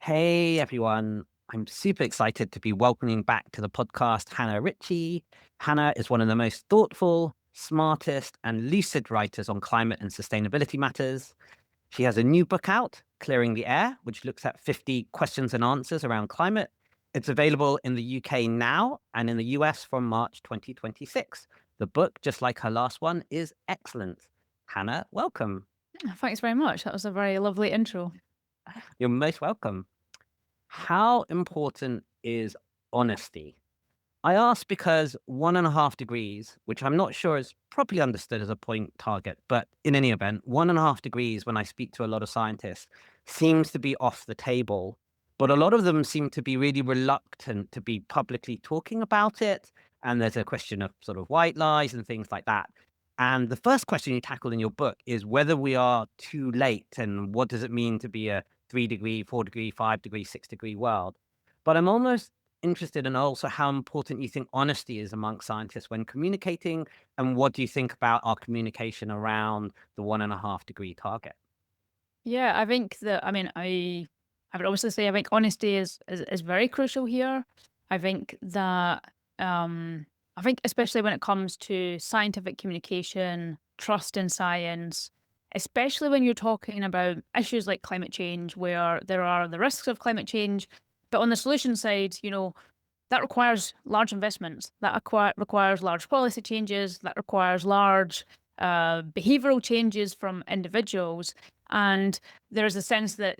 Hey everyone, I'm super excited to be welcoming back to the podcast Hannah Ritchie. Hannah is one of the most thoughtful, smartest, and lucid writers on climate and sustainability matters. She has a new book out, Clearing the Air, which looks at 50 questions and answers around climate. It's available in the UK now and in the US from March 2026. The book, just like her last one, is excellent. Hannah, welcome. Thanks very much. That was a very lovely intro. You're most welcome. How important is honesty? I ask because 1.5 degrees, which I'm not sure is properly understood as a point target, but in any event, 1.5 degrees, when I speak to a lot of scientists, seems to be off the table. But a lot of them seem to be really reluctant to be publicly talking about it. And there's a question of sort of white lies and things like that. And the first question you tackle in your book is whether we are too late and what does it mean to be a 3 degree, 4 degree, 5 degree, 6 degree world. But I'm almost interested in also how important you think honesty is among scientists when communicating, and what do you think about our communication around the 1.5 degree target? Yeah, I think that I would obviously say I think honesty is very crucial here. I think that I think especially when it comes to scientific communication, trust in science, especially when you're talking about issues like climate change, where there are the risks of climate change, but on the solution side, that requires large investments. That requires large policy changes. That requires large behavioral changes from individuals. And there's a sense that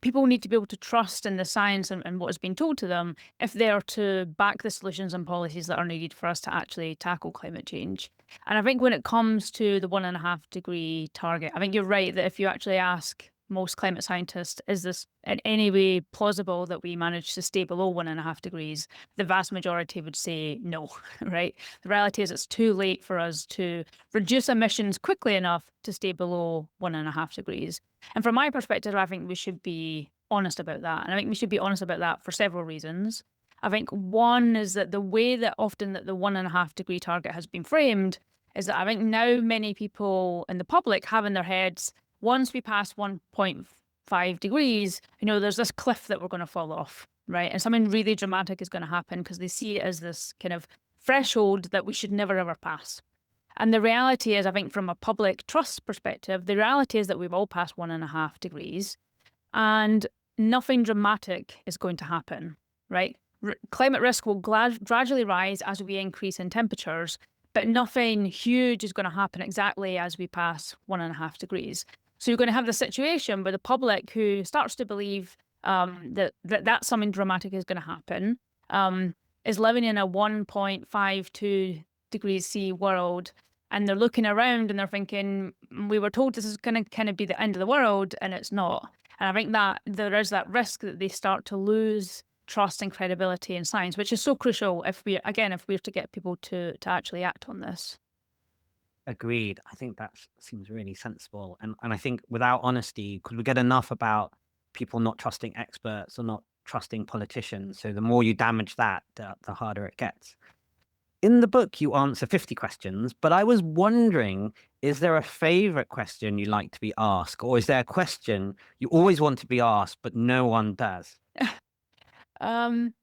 people need to be able to trust in the science and what is being told to them if they are to back the solutions and policies that are needed for us to actually tackle climate change. And I think when it comes to the 1.5 degree target, I think you're right that if you actually ask most climate scientists, is this in any way plausible that we manage to stay below 1.5 degrees? The vast majority would say no, right? The reality is it's too late for us to reduce emissions quickly enough to stay below 1.5 degrees. And from my perspective, I think we should be honest about that. And I think we should be honest about that for several reasons. I think one is that the way that often that the 1.5 degree target has been framed is that I think now many people in the public have in their heads once we pass 1.5 degrees, there's this cliff that we're going to fall off, right? And something really dramatic is going to happen because they see it as this kind of threshold that we should never ever pass. And the reality is, I think, from a public trust perspective, the reality is that we've all passed 1.5 degrees and nothing dramatic is going to happen, right? Climate risk will gradually rise as we increase in temperatures, but nothing huge is going to happen exactly as we pass 1.5 degrees. So you're going to have the situation where the public who starts to believe that something dramatic is going to happen is living in a 1.52 degrees C world, and they're looking around and they're thinking, we were told this is going to kind of be the end of the world, and it's not. And I think that there is that risk that they start to lose trust and credibility in science, which is so crucial if we're to get people to actually act on this. Agreed. I think that seems really sensible. And I think without honesty, could we get enough about people not trusting experts or not trusting politicians? So the more you damage that, the harder it gets. In the book, you answer 50 questions, but I was wondering, is there a favorite question you like to be asked? Or is there a question you always want to be asked, but no one does? Um,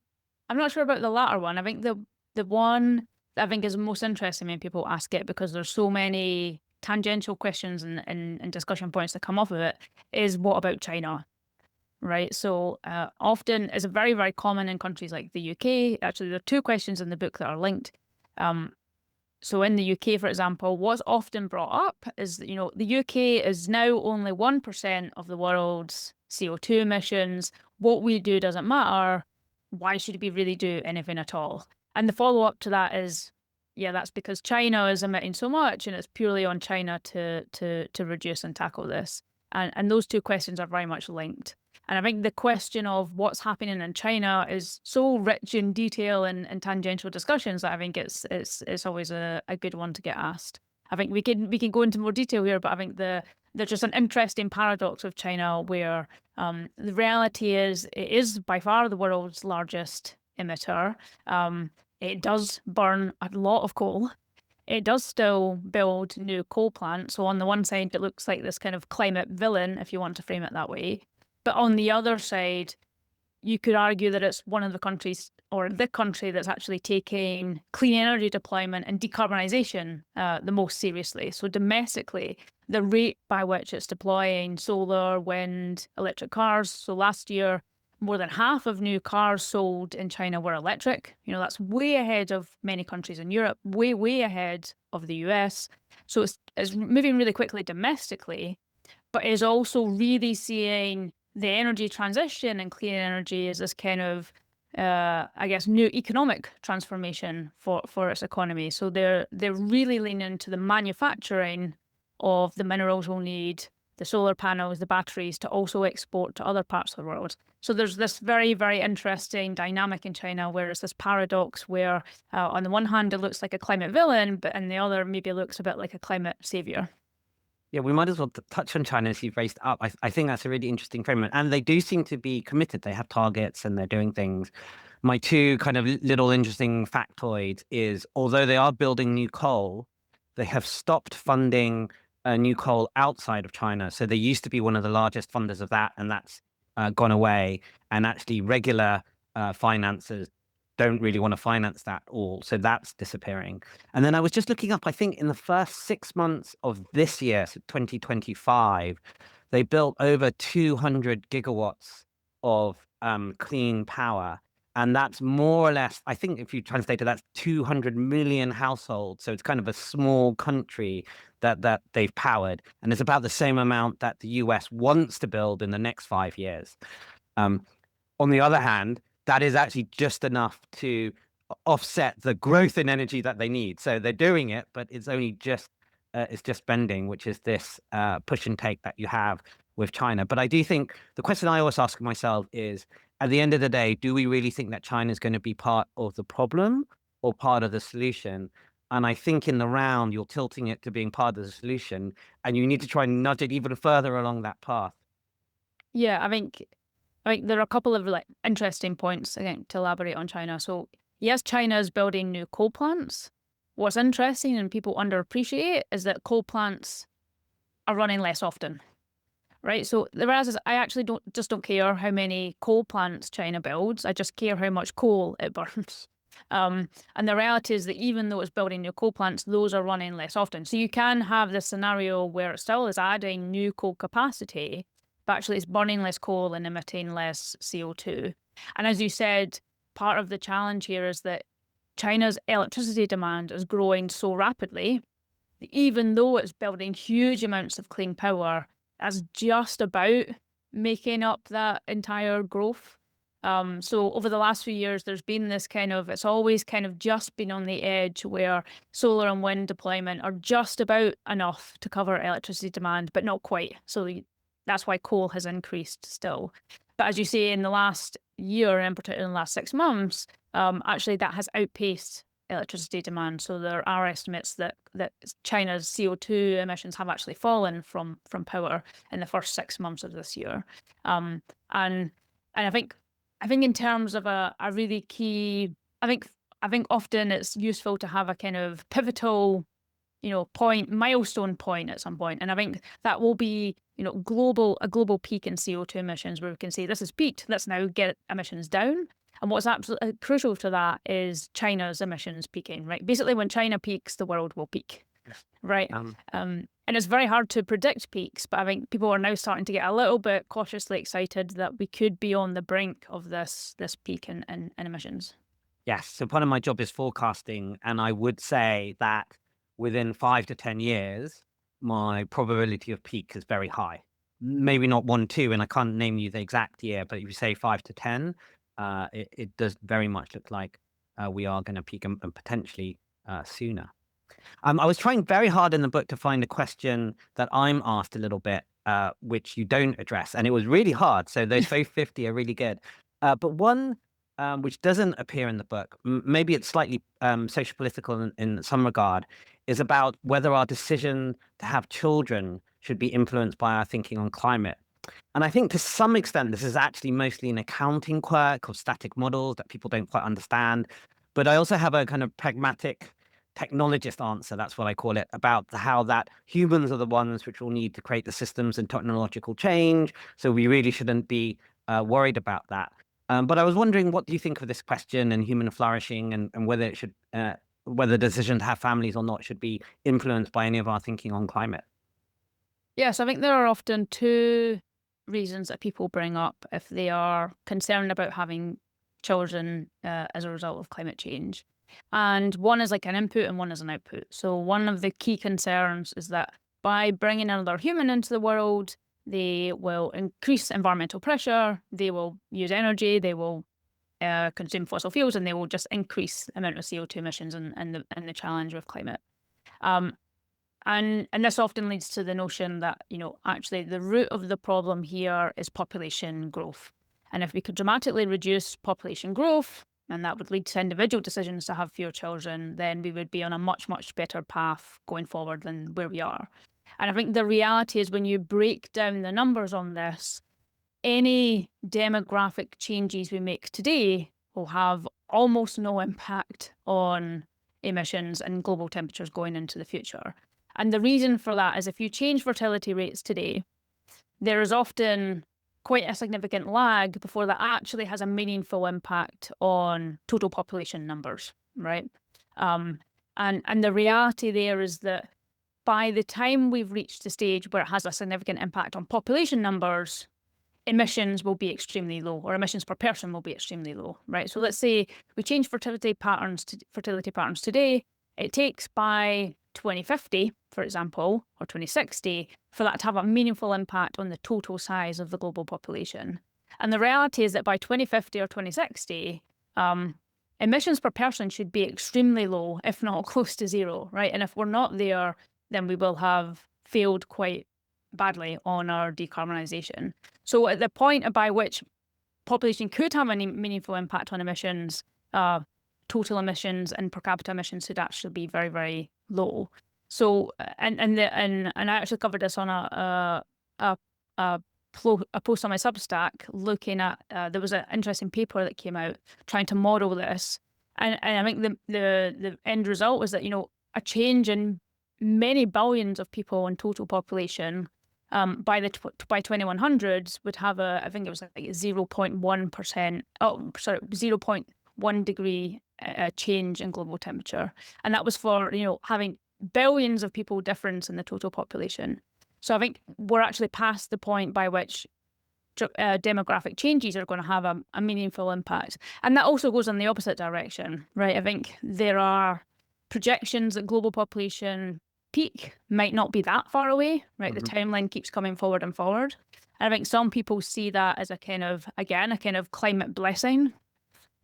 I'm not sure about the latter one. I think the one that I think is most interesting when people ask it, because there's so many tangential questions and discussion points that come off of it, is what about China? Right. So often it's very, very common in countries like the UK. Actually, there are two questions in the book that are linked. Um, so in the UK, for example, what's often brought up is that, the UK is now only 1% of the world's CO2 emissions. What we do doesn't matter. Why should we really do anything at all? And the follow up to that is, yeah, that's because China is emitting so much, and it's purely on China to reduce and tackle this. And those two questions are very much linked. And I think the question of what's happening in China is so rich in detail and tangential discussions that I think it's always a good one to get asked. I think we can go into more detail here, but I think there's just an interesting paradox of China where the reality is it is by far the world's largest emitter. It does burn a lot of coal. It does still build new coal plants. So on the one side, it looks like this kind of climate villain, if you want to frame it that way. But on the other side, you could argue that it's one of the countries or the country that's actually taking clean energy deployment and decarbonisation the most seriously. So domestically, the rate by which it's deploying solar, wind, electric cars. So last year, more than half of new cars sold in China were electric. That's way ahead of many countries in Europe, way, way ahead of the US. So it's moving really quickly domestically, but is also really seeing the energy transition and clean energy as this kind of, I guess, new economic transformation for its economy. So they're really leaning into the manufacturing of the minerals we'll need, the solar panels, the batteries, to also export to other parts of the world. So there's this very, very interesting dynamic in China where it's this paradox where, on the one hand, it looks like a climate villain, but on the other, maybe it looks a bit like a climate savior. Yeah, we might as well touch on China as you've raised it up. I think that's a really interesting framework. And they do seem to be committed. They have targets and they're doing things. My two kind of little interesting factoids is, although they are building new coal, they have stopped funding new coal outside of China. So they used to be one of the largest funders of that, and that's gone away. And actually regular financiers don't really want to finance that all. So that's disappearing. And then I was just looking up, I think in the first 6 months of this year, so 2025, they built over 200 gigawatts of clean power. And that's more or less, I think if you translate it, that's 200 million households. So it's kind of a small country that they've powered. And it's about the same amount that the US wants to build in the next 5 years. On the other hand, that is actually just enough to offset the growth in energy that they need. So they're doing it, but it's only just spending, which is this push and take that you have with China. But I do think the question I always ask myself is, at the end of the day, do we really think that China is going to be part of the problem or part of the solution? And I think in the round, you're tilting it to being part of the solution, and you need to try and nudge it even further along that path. Yeah, I think there are a couple of interesting points again to elaborate on China. So yes, China is building new coal plants. What's interesting and people underappreciate is that coal plants are running less often, right? So the reality is, I actually don't care how many coal plants China builds. I just care how much coal it burns. And the reality is that even though it's building new coal plants, those are running less often. So you can have this scenario where it still is adding new coal capacity, but actually it's burning less coal and emitting less CO2. And as you said, part of the challenge here is that China's electricity demand is growing so rapidly, even though it's building huge amounts of clean power, that's just about making up that entire growth. So over the last few years, there's been this it's always kind of just been on the edge where solar and wind deployment are just about enough to cover electricity demand, but not quite. So that's why coal has increased still. But as you say, in the last year, and particularly in the last 6 months, actually that has outpaced electricity demand. So there are estimates that China's CO2 emissions have actually fallen from power in the first 6 months of this year. And I think in terms of a really key, I think often it's useful to have a kind of pivotal, milestone point at some point. And I think that will be, a global peak in CO2 emissions where we can say this has peaked, let's now get emissions down. And what's absolutely crucial to that is China's emissions peaking, right? Basically, when China peaks, the world will peak, right? And it's very hard to predict peaks, but I think people are now starting to get a little bit cautiously excited that we could be on the brink of this peak in emissions. Yes. So part of my job is forecasting, and I would say that within 5 to 10 years, my probability of peak is very high. Maybe not 1, 2, and I can't name you the exact year, but if you say 5 to 10, it does very much look like we are going to peak and potentially sooner. I was trying very hard in the book to find a question that I'm asked a little bit, which you don't address, and it was really hard. So those both 50 are really good. But one which doesn't appear in the book, maybe it's slightly social political in some regard, is about whether our decision to have children should be influenced by our thinking on climate. And I think to some extent, this is actually mostly an accounting quirk or static models that people don't quite understand. But I also have a kind of pragmatic technologist answer, that's what I call it, about how that humans are the ones which will need to create the systems and technological change. So we really shouldn't be worried about that. But I was wondering, what do you think of this question and human flourishing, and whether it should, whether the decision to have families or not should be influenced by any of our thinking on climate? Yes, I think there are often two reasons that people bring up if they are concerned about having children as a result of climate change. And one is like an input and one is an output. So, one of the key concerns is that by bringing another human into the world, they will increase environmental pressure, they will use energy, they will consume fossil fuels, and they will just increase the amount of CO2 emissions and the challenge with climate. Um, and this often leads to the notion that, actually the root of the problem here is population growth. And if we could dramatically reduce population growth, and that would lead to individual decisions to have fewer children, then we would be on a much, much better path going forward than where we are. And I think the reality is when you break down the numbers on this, any demographic changes we make today will have almost no impact on emissions and global temperatures going into the future. And the reason for that is if you change fertility rates today, there is often quite a significant lag before that actually has a meaningful impact on total population numbers, right? And the reality there is that by the time we've reached the stage where it has a significant impact on population numbers, emissions will be extremely low, or emissions per person will be extremely low, right? So let's say we change fertility patterns today. It takes by 2050, for example, or 2060, for that to have a meaningful impact on the total size of the global population. And the reality is that by 2050 or 2060, emissions per person should be extremely low, if not close to zero, right? And if we're not there, then we will have failed quite badly on our decarbonisation. So at the point by which population could have any meaningful impact on emissions, total emissions and per capita emissions should actually be very, very low. So and I actually covered this on a post on my Substack, looking at there was an interesting paper that came out trying to model this, and I think the end result was that a change in many billions of people in total population by 2100s would have I think it was like 0.1%, 0.1 degree change in global temperature. And that was for, having billions of people difference in the total population. So I think we're actually past the point by which demographic changes are going to have a meaningful impact. And that also goes in the opposite direction, right? I think there are projections that global population peak might not be that far away, right? The timeline keeps coming forward and forward. And I think some people see that as a kind of climate blessing,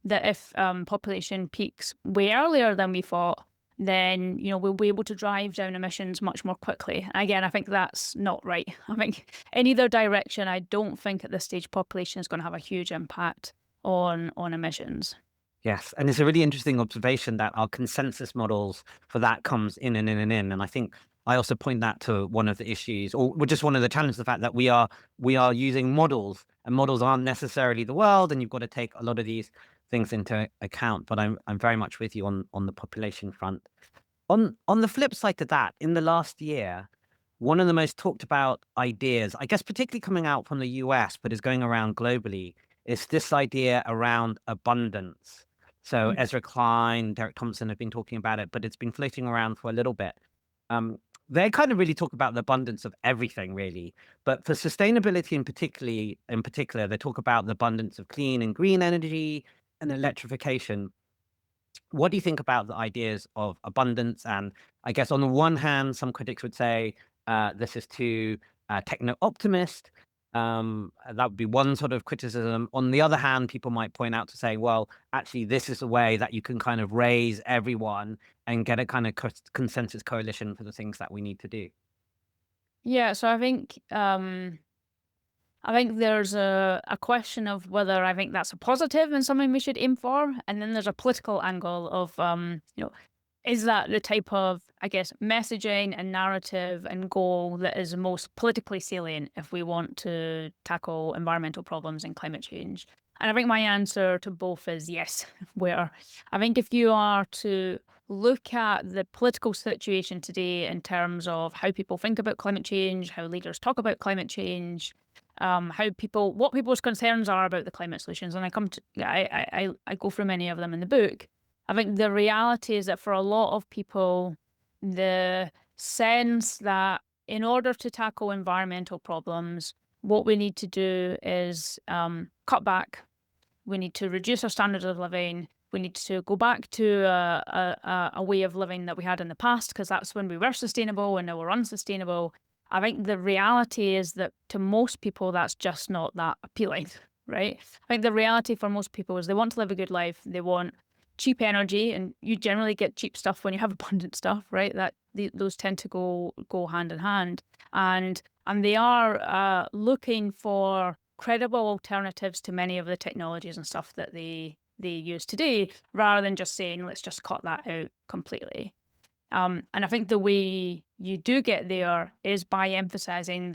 that if population peaks way earlier than we thought, then we'll be able to drive down emissions much more quickly. And again, I think that's not right. I think in either direction, I don't think at this stage population is going to have a huge impact on emissions. Yes, and it's a really interesting observation that our consensus models for that comes in and in and in. And I think I also point that to one of the issues, or just one of the challenges, the fact that we are using models, and models aren't necessarily the world, and you've got to take a lot of these things into account. But I'm very much with you on the population front. On the flip side to that, in the last year, one of the most talked about ideas, I guess particularly coming out from the US, but is going around globally, is this idea around abundance. So Mm. Ezra Klein, Derek Thompson have been talking about it, but it's been floating around for a little bit. They kind of really talk about the abundance of everything, really. But for sustainability in particular, they talk about the abundance of clean and green energy and electrification. What do you think about the ideas of abundance? And I guess on the one hand, some critics would say this is too techno-optimist. That would be one sort of criticism. On the other hand, people might point out to say, well, actually, this is a way that you can kind of raise everyone and get a kind of consensus coalition for the things that we need to do. Yeah, so I think there's a question of whether I think that's a positive and something we should aim for, and then there's a political angle of is that the type of, I guess, messaging and narrative and goal that is most politically salient if we want to tackle environmental problems and climate change? And I think my answer to both is yes. Where I think if you are to look at the political situation today in terms of how people think about climate change, how leaders talk about climate change, what people's concerns are about the climate solutions, and I go through many of them in the book. I think the reality is that for a lot of people, the sense that in order to tackle environmental problems, what we need to do is cut back. We need to reduce our standards of living. We need to go back to a way of living that we had in the past, because that's when we were sustainable and now we're unsustainable. I think the reality is that to most people, that's just not that appealing, right? I think the reality for most people is they want to live a good life. They want cheap energy, and you generally get cheap stuff when you have abundant stuff, right? Those tend to go hand in hand, and they are looking for credible alternatives to many of the technologies and stuff that they use today, rather than just saying, let's just cut that out completely. And I think the way you do get there is by emphasizing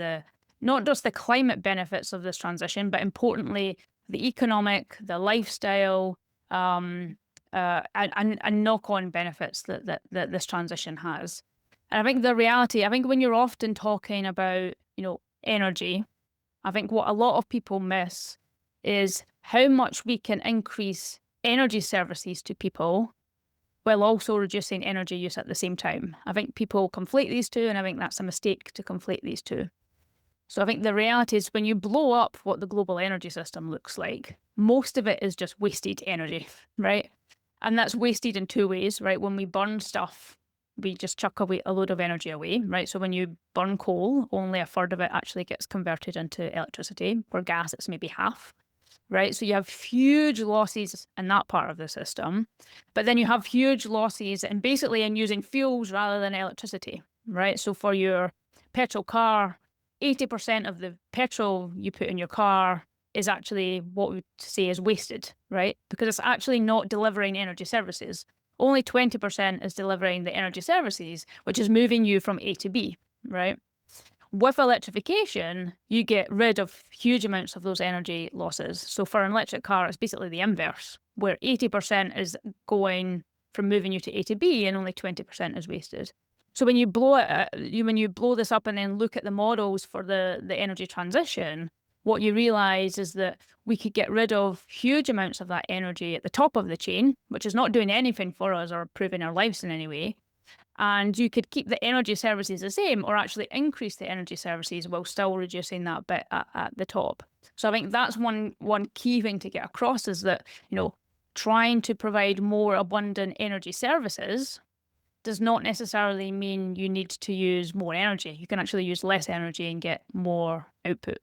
not just the climate benefits of this transition, but importantly, the economic, the lifestyle, and knock-on benefits that this transition has. And I think I think when you're often talking about, energy, I think what a lot of people miss is how much we can increase energy services to people while also reducing energy use at the same time. I think people conflate these two, and I think that's a mistake to conflate these two. So I think the reality is when you blow up what the global energy system looks like, most of it is just wasted energy, right? And that's wasted in two ways, right? When we burn stuff, we just chuck away a load of energy away, right? So when you burn coal, only a third of it actually gets converted into electricity. For gas, it's maybe half, right? So you have huge losses in that part of the system. But then you have huge losses in using fuels rather than electricity, right? So for your petrol car, 80% of the petrol you put in your car is actually what we would say is wasted, right? Because it's actually not delivering energy services. Only 20% is delivering the energy services, which is moving you from A to B, right? With electrification, you get rid of huge amounts of those energy losses. So for an electric car, it's basically the inverse, where 80% is going from moving you to A to B and only 20% is wasted. So when you blow this up and then look at the models for the energy transition, what you realize is that we could get rid of huge amounts of that energy at the top of the chain, which is not doing anything for us or improving our lives in any way. And you could keep the energy services the same, or actually increase the energy services while still reducing that bit at the top. So I think that's one key thing to get across, is that, trying to provide more abundant energy services does not necessarily mean you need to use more energy. You can actually use less energy and get more output.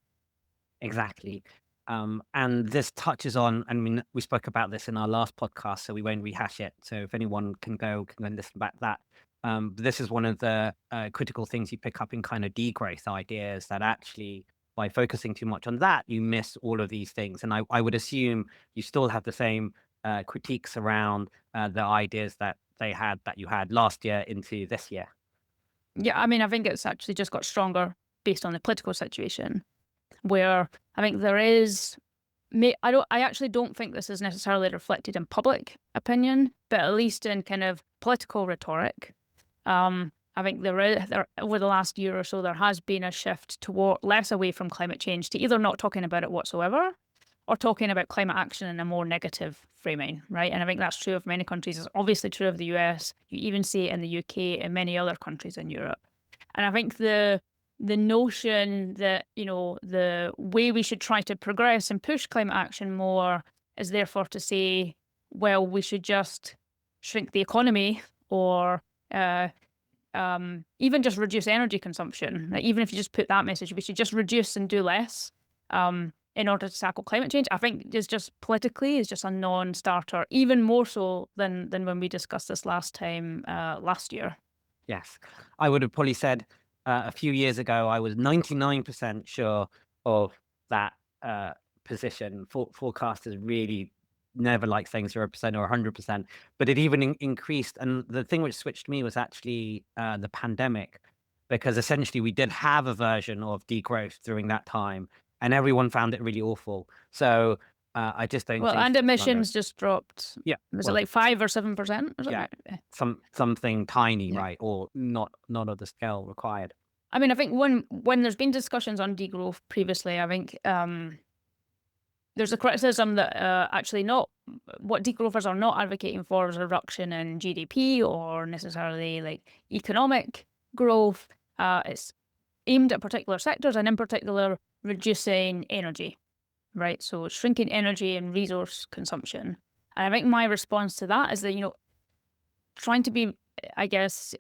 Exactly. And this touches on, I mean, we spoke about this in our last podcast, so we won't rehash it. So if anyone can go and listen back to that. But this is one of the critical things you pick up in kind of degrowth ideas, that actually by focusing too much on that, you miss all of these things. And I would assume you still have the same critiques around the ideas that you had last year into this year. Yeah, I mean, I think it's actually just got stronger based on the political situation, where I think there is. I actually don't think this is necessarily reflected in public opinion, but at least in kind of political rhetoric. I think over the last year or so, there has been a shift toward less away from climate change to either not talking about it whatsoever, or talking about climate action in a more negative framing, right? And I think that's true of many countries. It's obviously true of the US. You even see it in the UK and many other countries in Europe. And I think the notion that, the way we should try to progress and push climate action more is therefore to say, well, we should just shrink the economy, or even just reduce energy consumption. Like, even if you just put that message, we should just reduce and do less in order to tackle climate change, I think is just politically is just a non-starter, even more so than when we discussed this last year. Yes, I would have probably said a few years ago, I was 99% sure of that position. Forecasters really never like saying 0% or 100%, but it even increased. And the thing which switched me was actually the pandemic, because essentially we did have a version of degrowth during that time, and everyone found it really awful. So I just don't Well, think and it's under. emissions just dropped. Yeah, Was it well, like 5 or 7% or yeah, something? Yeah. something tiny, Yeah. right, or not of the scale required. I mean, I think when there's been discussions on degrowth previously, I think there's a criticism that actually not what degrowthers are not advocating for is a reduction in GDP or necessarily like economic growth. It's aimed at particular sectors and in particular reducing energy, right? So shrinking energy and resource consumption. And I think my response to that is that, trying to be, I guess,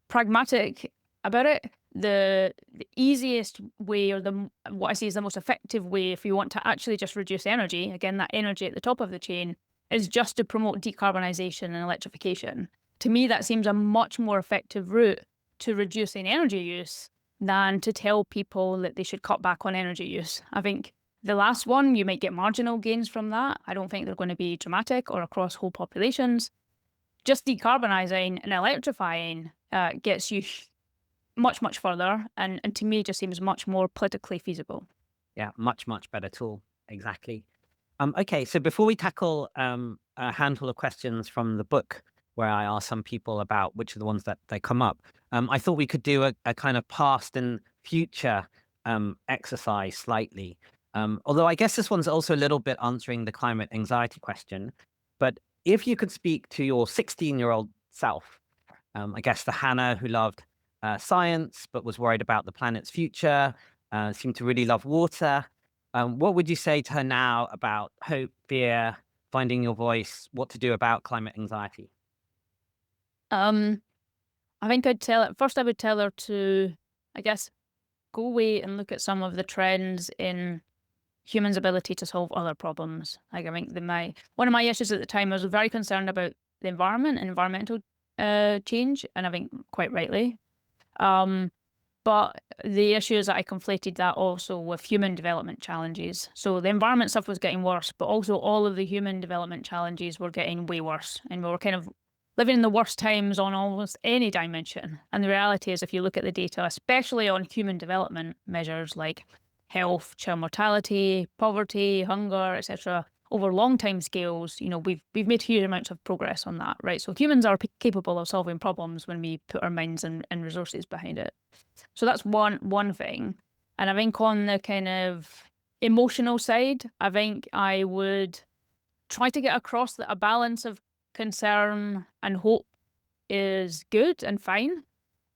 pragmatic about it. The easiest way, or what I see is the most effective way, if you want to actually just reduce energy, again that energy at the top of the chain, is just to promote decarbonisation and electrification. To me, that seems a much more effective route to reducing energy use than to tell people that they should cut back on energy use. I think the last one, you might get marginal gains from that. I don't think they're going to be dramatic or across whole populations. Just decarbonising and electrifying gets you much, much further, and to me just seems much more politically feasible. Yeah, much better tool. Exactly. Okay, so before we tackle a handful of questions from the book, where I ask some people about which are the ones that they come up, I thought we could do a kind of past and future exercise slightly. Although I guess this one's also a little bit answering the climate anxiety question. But if you could speak to your 16-year-old self, I guess the Hannah who loved science but was worried about the planet's future, seemed to really love water. What would you say to her now about hope, fear, finding your voice, what to do about climate anxiety? Um, I think I would tell her to, I guess, go away and look at some of the trends in humans' ability to solve other problems. Like I think one of my issues at the time, I was very concerned about the environment and environmental change, and I think quite rightly. Um, But the issue is that I conflated that also with human development challenges. So the environment stuff was getting worse, but also all of the human development challenges were getting way worse. And we were kind of living in the worst times on almost any dimension. And the reality is, if you look at the data, especially on human development measures like health, child mortality, poverty, hunger, etc., over long time scales, we've made huge amounts of progress on that, right? So humans are capable of solving problems when we put our minds and resources behind it. So that's one thing. And I think on the kind of emotional side, I think I would try to get across that a balance of concern and hope is good and fine.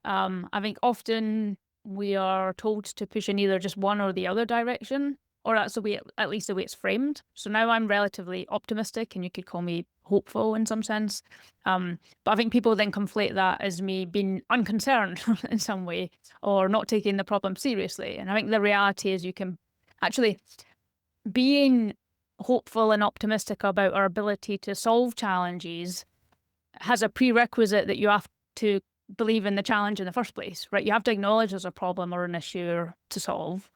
I think often we are told to push in either just one or the other direction, or that's the way, at least the way it's framed. So now I'm relatively optimistic, and you could call me hopeful in some sense. But I think people then conflate that as me being unconcerned in some way or not taking the problem seriously. And I think the reality is you can actually being hopeful and optimistic about our ability to solve challenges has a prerequisite that you have to believe in the challenge in the first place, right? You have to acknowledge there's a problem or an issue to solve,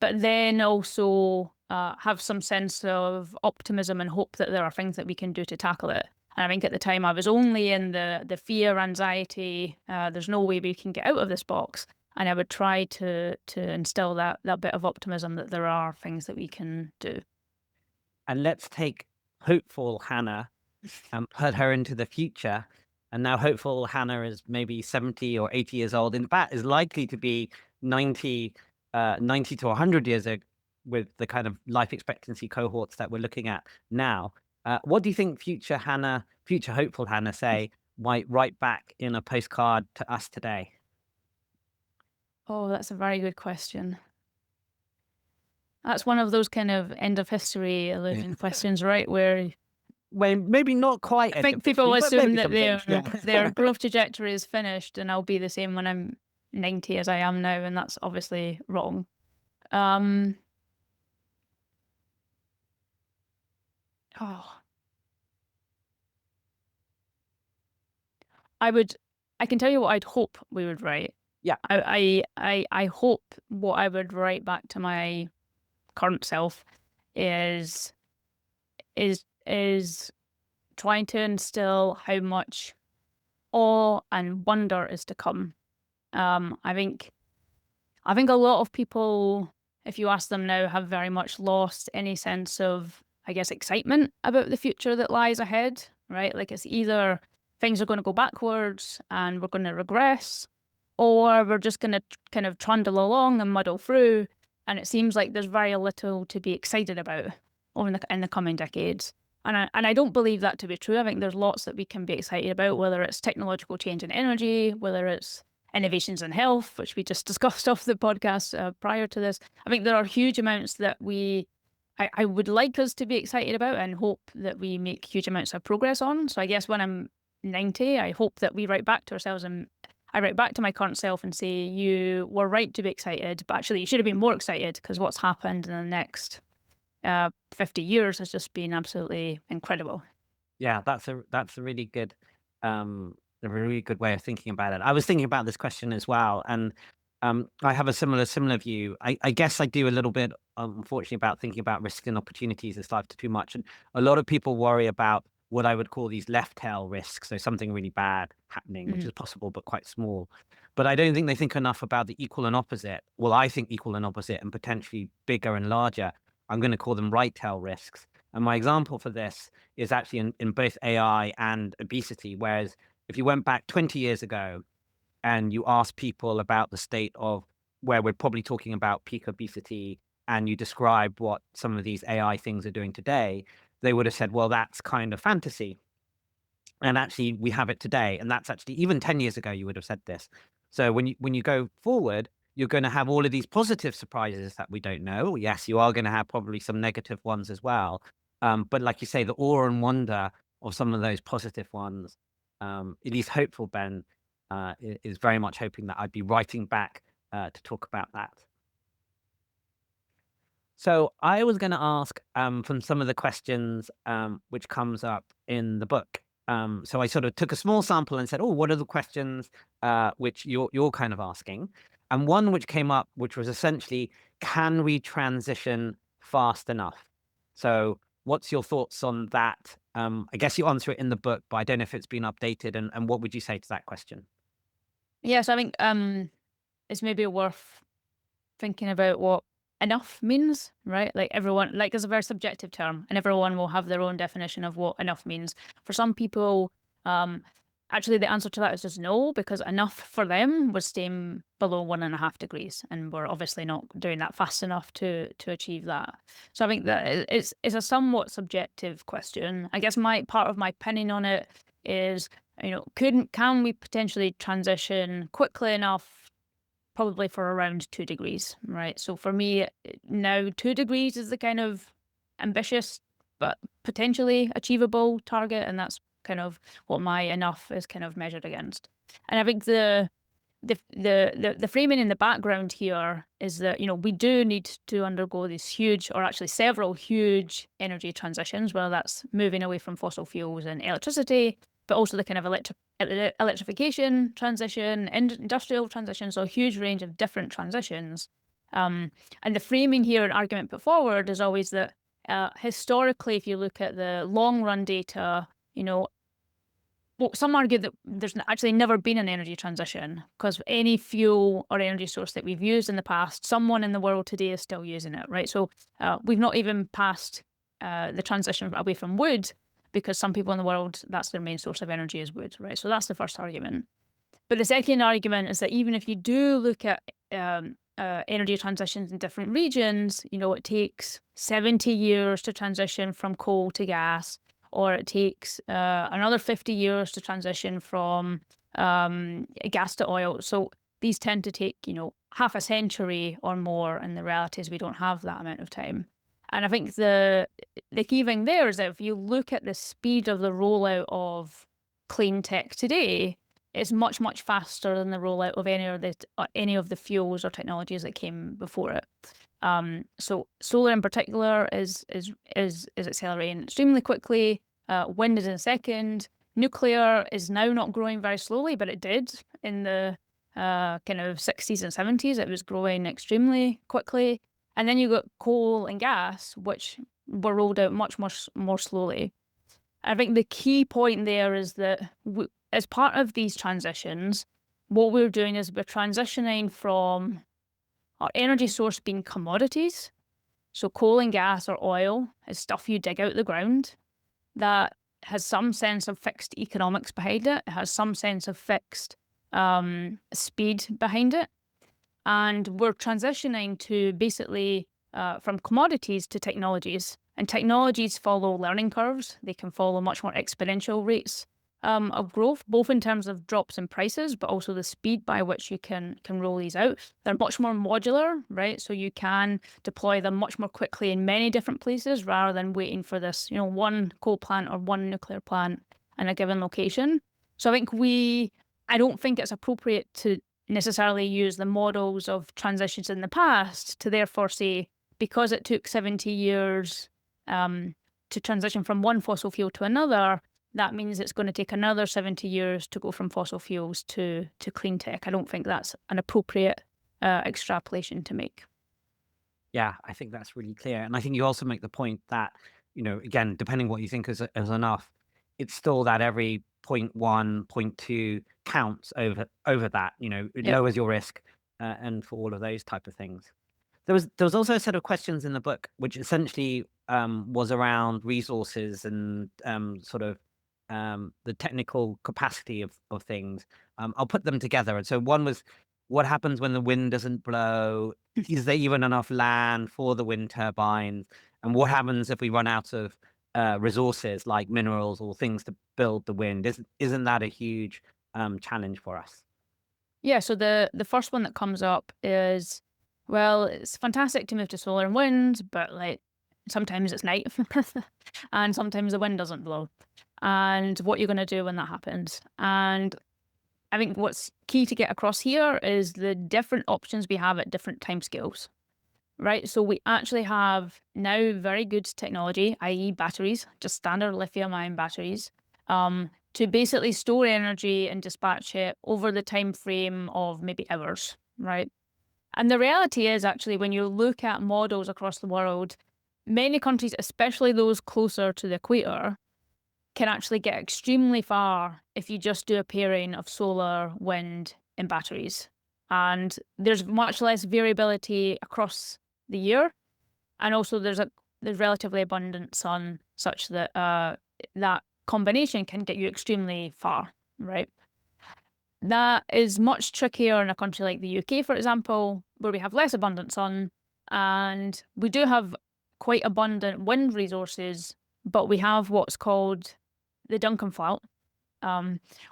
but then also have some sense of optimism and hope that there are things that we can do to tackle it. And I think at the time I was only in the fear, anxiety, there's no way we can get out of this box. And I would try to instill that bit of optimism that there are things that we can do. And let's take hopeful Hannah and put her into the future. And now hopeful Hannah is maybe 70 or 80 years old. In fact, is likely to be 90, 90 to 100 years old with the kind of life expectancy cohorts that we're looking at now. What do you think future hopeful Hannah, say, might write back in a postcard to us today? Oh, that's a very good question. That's one of those kind of end of history illusion questions, right? Where Well, maybe not quite I end think of people history, but assume maybe that something. their growth trajectory is finished and I'll be the same when I'm 90 as I am now, and that's obviously wrong. Um, oh, I can tell you what I'd hope we would write. Yeah. I hope what I would write back to my current self is is trying to instill how much awe and wonder is to come. I think a lot of people, if you ask them now, have very much lost any sense of I guess, excitement about the future that lies ahead, right? Like it's either things are going to go backwards and we're going to regress, or we're just going to kind of trundle along and muddle through. And it seems like there's very little to be excited about in the coming decades. And I don't believe that to be true. I think there's lots that we can be excited about, whether it's technological change in energy, whether it's innovations in health, which we just discussed off the podcast prior to this. I think there are huge amounts that I would like us to be excited about and hope that we make huge amounts of progress on. So I guess when I'm 90, I hope that we write back to ourselves and I write back to my current self and say, you were right to be excited, but actually you should have been more excited because what's happened in the next 50 years has just been absolutely incredible. Yeah, that's a really good way of thinking about it. I was thinking about this question as well, and I have a similar view. I guess I do a little bit, unfortunately, about thinking about risks and opportunities in life too much, and a lot of people worry about what I would call these left tail risks, so something really bad happening, which Mhm. is possible but quite small. But I don't think they think enough about the equal and opposite. Well, I think equal and opposite, and potentially bigger and larger. I'm going to call them right tail risks. And my example for this is actually in both AI and obesity. Whereas if you went back 20 years ago and you asked people about the state of where we're probably talking about peak obesity, and you described what some of these AI things are doing today, they would have said, well, that's kind of fantasy. And actually, we have it today. And that's actually even 10 years ago, you would have said this. So when you go forward, you're going to have all of these positive surprises that we don't know. Yes, you are going to have probably some negative ones as well. But like you say, the awe and wonder of some of those positive ones, it is hopeful, Ben, is very much hoping that I'd be writing back to talk about that. So I was going to ask from some of the questions which comes up in the book. So I sort of took a small sample and said, "Oh, what are the questions which you're kind of asking?" And one which came up, which was essentially, "Can we transition fast enough?" So, what's your thoughts on that? I guess you answer it in the book, but I don't know if it's been updated. And what would you say to that question? Yeah, so I think it's maybe worth thinking about what enough means, right? Like everyone, like it's a very subjective term, and everyone will have their own definition of what enough means. For some people, um, actually, the answer to that is just no, because enough for them was staying below 1.5 degrees, and we're obviously not doing that fast enough to achieve that. So I think that it's a somewhat subjective question. I guess my part of my opinion on it is, can we potentially transition quickly enough probably for around 2 degrees, right? So for me, now 2 degrees is the kind of ambitious but potentially achievable target, and that's kind of what my enough is kind of measured against. And I think the framing in the background here is that, we do need to undergo these huge, or actually several huge energy transitions, whether that's moving away from fossil fuels and electricity, but also the kind of electrification transition, industrial transition, so a huge range of different transitions. And the framing here and argument put forward is always that historically, if you look at the long run data, well, some argue that there's actually never been an energy transition because any fuel or energy source that we've used in the past, someone in the world today is still using it, right? So we've not even passed the transition away from wood because some people in the world, that's their main source of energy is wood, right? So that's the first argument. But the second argument is that even if you do look at energy transitions in different regions, it takes 70 years to transition from coal to gas, or it takes another 50 years to transition from gas to oil. So these tend to take, half a century or more, and the reality is we don't have that amount of time. And I think the key thing there is that if you look at the speed of the rollout of clean tech today, it's much, much faster than the rollout of any of the fuels or technologies that came before it. So solar in particular is accelerating extremely quickly. Wind is in second. Nuclear is now not growing very slowly, but it did in the kind of 60s and 70s. It was growing extremely quickly. And then you got coal and gas, which were rolled out much, much more slowly. I think the key point there is that as part of these transitions, what we're doing is we're transitioning from our energy source being commodities So coal and gas or oil is stuff you dig out the ground that has some sense of fixed economics behind it. It has some sense of fixed speed behind it. And we're transitioning to basically from commodities to technologies. And technologies follow learning curves. They can follow much more exponential rates of growth, both in terms of drops in prices, but also the speed by which you can roll these out. They're much more modular, right? So you can deploy them much more quickly in many different places rather than waiting for this, one coal plant or one nuclear plant in a given location. So I don't think it's appropriate to necessarily use the models of transitions in the past to therefore say, because it took 70 years to transition from one fossil fuel to another, that means it's going to take another 70 years to go from fossil fuels to clean tech. I don't think that's an appropriate extrapolation to make. Yeah, I think that's really clear. And I think you also make the point that, again, depending what you think is enough, it's still that every point 1, point 2 counts over that, it Yep. lowers your risk, and for all of those type of things. There was also a set of questions in the book which essentially was around resources and sort of the technical capacity of things. I'll put them together. And so one was, what happens when the wind doesn't blow? Is there even enough land for the wind turbines? And what happens if we run out of resources like minerals or things to build the wind? Isn't that a huge challenge for us? Yeah, so the first one that comes up is, well, it's fantastic to move to solar and wind, but like sometimes it's night and sometimes the wind doesn't blow. And what you're going to do when that happens. And I think what's key to get across here is the different options we have at different timescales, right? So we actually have now very good technology, i.e. batteries, just standard lithium ion batteries, to basically store energy and dispatch it over the time frame of maybe hours, right? And the reality is actually when you look at models across the world, many countries, especially those closer to the equator, can actually get extremely far if you just do a pairing of solar, wind, and batteries. And there's much less variability across the year. And also there's relatively abundant sun such that that combination can get you extremely far, right? That is much trickier in a country like the UK, for example, where we have less abundant sun and we do have quite abundant wind resources, but we have what's called the Duncan Fault,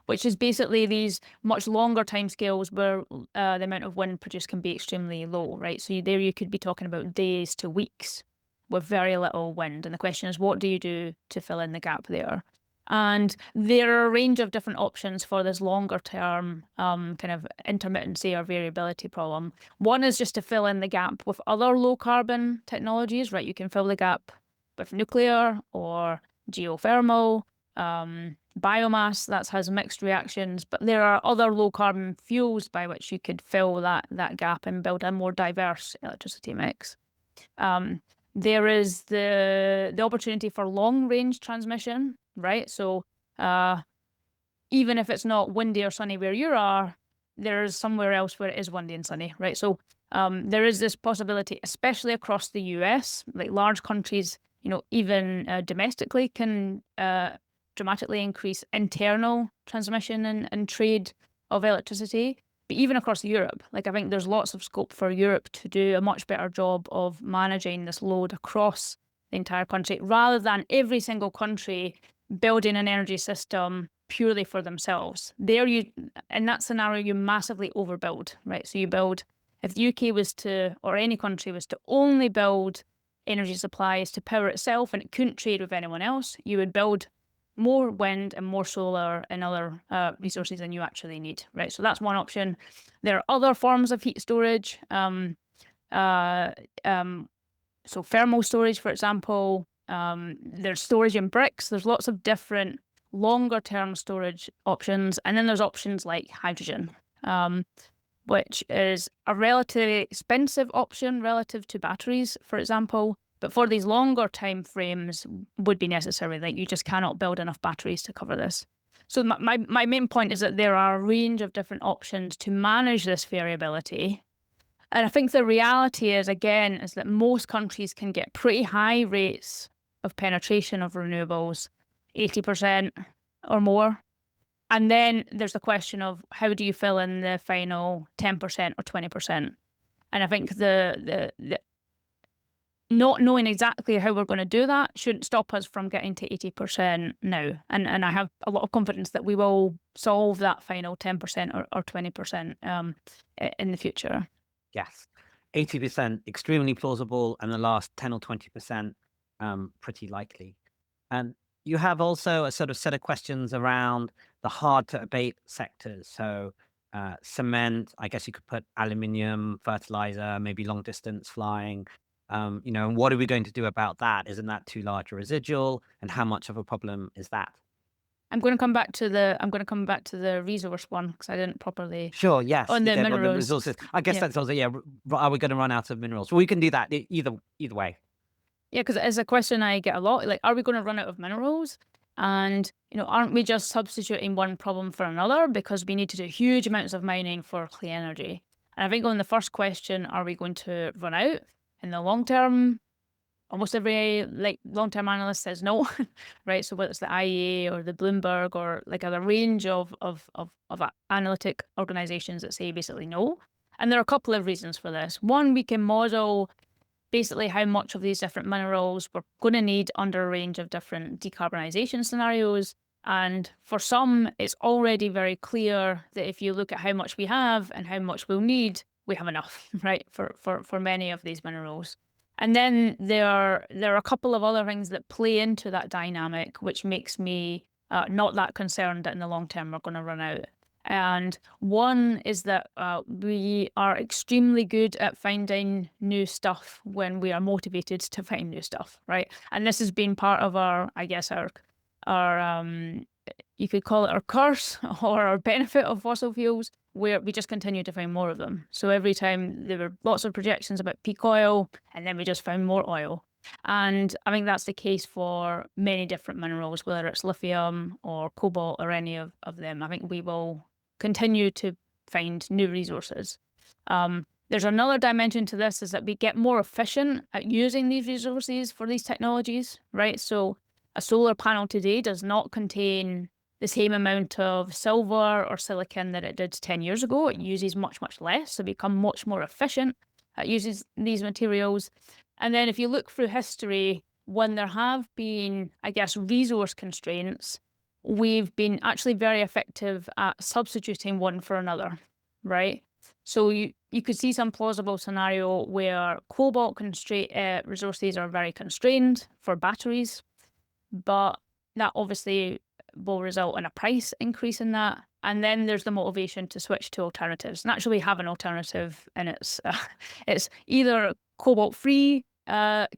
which is basically these much longer timescales where the amount of wind produced can be extremely low, right? So there you could be talking about days to weeks with very little wind. And the question is, what do you do to fill in the gap there? And there are a range of different options for this longer term kind of intermittency or variability problem. One is just to fill in the gap with other low carbon technologies, right? You can fill the gap with nuclear or geothermal, biomass that has mixed reactions, but there are other low carbon fuels by which you could fill that gap and build a more diverse electricity mix. There is the opportunity for long range transmission, right? So even if it's not windy or sunny where you are, there's somewhere else where it is windy and sunny, right? So there is this possibility, especially across the US, like large countries, even domestically can dramatically increase internal transmission and trade of electricity. But even across Europe, I think there's lots of scope for Europe to do a much better job of managing this load across the entire country, rather than every single country building an energy system purely for themselves. In that scenario, you massively overbuild, right? So if the UK was to, or any country was to only build energy supplies to power itself and it couldn't trade with anyone else, you would build more wind and more solar and other resources than you actually need, right? So that's one option. There are other forms of heat storage. So thermal storage, for example. There's storage in bricks. There's lots of different longer term storage options. And then there's options like hydrogen, which is a relatively expensive option relative to batteries, for example. But for these longer time frames would be necessary. You just cannot build enough batteries to cover this. So my main point is that there are a range of different options to manage this variability And I think the reality is, again, is that most countries can get pretty high rates of penetration of renewables, 80% or more. And then there's the question of how do you fill in the final 10% or 20%? And I think the not knowing exactly how we're going to do that shouldn't stop us from getting to 80% now. And I have a lot of confidence that we will solve that final 10% or 20% in the future. Yes. 80% extremely plausible, and the last 10 or 20% pretty likely. And you have also a sort of set of questions around the hard to abate sectors. So cement, I guess you could put aluminium, fertilizer, maybe long distance flying. And what are we going to do about that? Isn't that too large a residual? And how much of a problem is that? I'm going to come back to the resource one because I didn't properly Sure, yes, on you the did on the minerals. resources. I guess Yeah. that's also, yeah, are we gonna run out of minerals? Well, we can do that either way. Yeah, because it's a question I get a lot. Like, are we going to run out of minerals? And, aren't we just substituting one problem for another because we need to do huge amounts of mining for clean energy? And I think on the first question, are we going to run out in the long term? Almost every long-term analyst says no, right? So whether it's the IEA or the Bloomberg or like a range of analytic organizations that say basically no. And there are a couple of reasons for this. One, we can model basically how much of these different minerals we're going to need under a range of different decarbonization scenarios. And for some, it's already very clear that if you look at how much we have and how much we'll need, we have enough, right, for many of these minerals. And then there are a couple of other things that play into that dynamic, which makes me not that concerned that in the long term we're going to run out. And one is that we are extremely good at finding new stuff when we are motivated to find new stuff, right? And this has been part of I guess, our you could call it our curse or our benefit of fossil fuels, where we just continue to find more of them. So every time there were lots of projections about peak oil, and then we just found more oil. And I think that's the case for many different minerals, whether it's lithium or cobalt or any of them. I think we will continue to find new resources. There's another dimension to this, is that we get more efficient at using these resources for these technologies, right? So a solar panel today does not contain the same amount of silver or silicon that it did 10 years ago. It uses much, much less, so become much more efficient at using these materials. And then if you look through history, when there have been, I guess, resource constraints, we've been actually very effective at substituting one for another, right? So you could see some plausible scenario where cobalt resources are very constrained for batteries, but that obviously will result in a price increase in that. And then there's the motivation to switch to alternatives. And actually we have an alternative, and it's either cobalt-free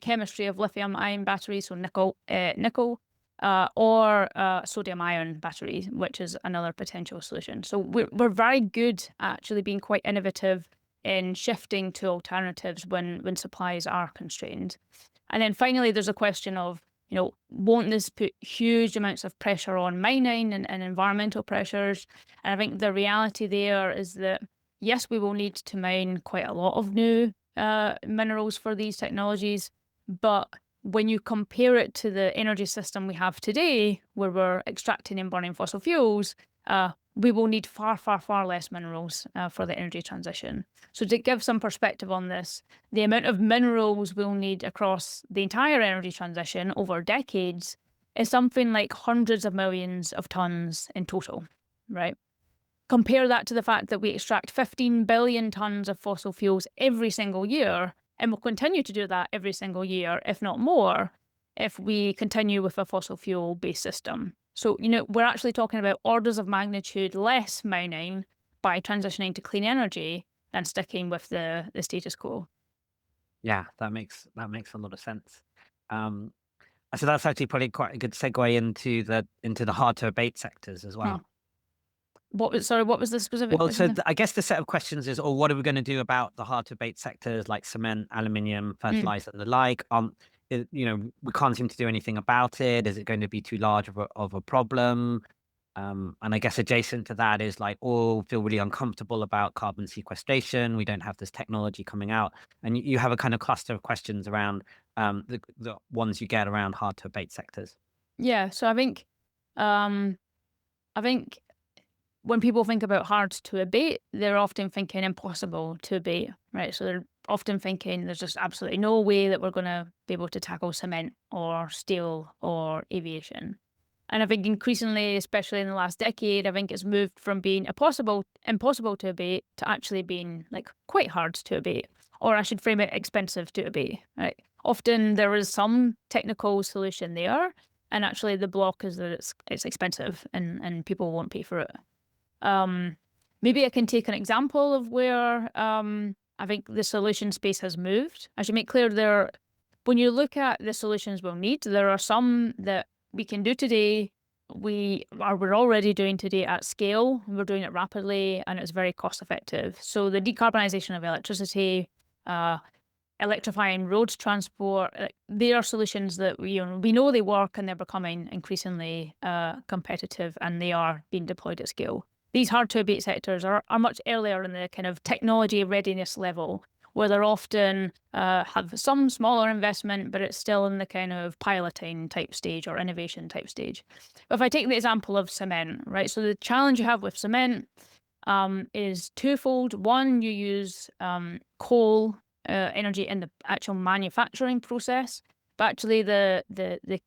chemistry of lithium-ion batteries, so nickel, or sodium-ion batteries, which is another potential solution. So we're very good at actually being quite innovative in shifting to alternatives when supplies are constrained. And then finally, there's a question of, won't this put huge amounts of pressure on mining and environmental pressures? And I think the reality there is that, yes, we will need to mine quite a lot of new minerals for these technologies. But when you compare it to the energy system we have today, where we're extracting and burning fossil fuels, we will need far, far, far less minerals for the energy transition. So to give some perspective on this, the amount of minerals we'll need across the entire energy transition over decades is something like hundreds of millions of tons in total, right? Compare that to the fact that we extract 15 billion tons of fossil fuels every single year, and we'll continue to do that every single year, if not more, if we continue with a fossil fuel-based system. So, we're actually talking about orders of magnitude less mining by transitioning to clean energy than sticking with the status quo. Yeah, that makes a lot of sense. So that's actually probably quite a good segue into the hard to abate sectors as well. What was the specific Well, so question? I guess the set of questions is, what are we going to do about the hard to abate sectors like cement, aluminium, fertilizer, and the like? We can't seem to do anything about it. Is it going to be too large of a problem? And I guess adjacent to that is like all feel really uncomfortable about carbon sequestration. We don't have this technology coming out, and you have a kind of cluster of questions around the ones you get around hard to abate sectors. Yeah, so um, I think when people think about hard to abate, they're often thinking impossible to abate, right? So they're often thinking there's just absolutely no way that we're going to be able to tackle cement or steel or aviation. And I think increasingly, especially in the last decade, I think it's moved from being impossible to abate to actually being like quite hard to abate, or I should frame it expensive to abate. Right? Often there is some technical solution there, and actually the block is that it's expensive and people won't pay for it. Um, Maybe I can take an example of where I think the solution space has moved. I should make clear when you look at the solutions we'll need, there are some that we can do today. We're already doing today at scale. We're doing it rapidly, and it's very cost effective. So the decarbonisation of electricity, uh, electrifying roads transport, they are solutions that we know they work, and they're becoming increasingly competitive, and they are being deployed at scale. These hard to abate sectors are much earlier in the kind of technology readiness level, where they're often have some smaller investment, but it's still in the kind of piloting type stage or innovation type stage. If I take the example of cement, right? So the challenge you have with cement is twofold. One, you use coal energy in the actual manufacturing process, but actually the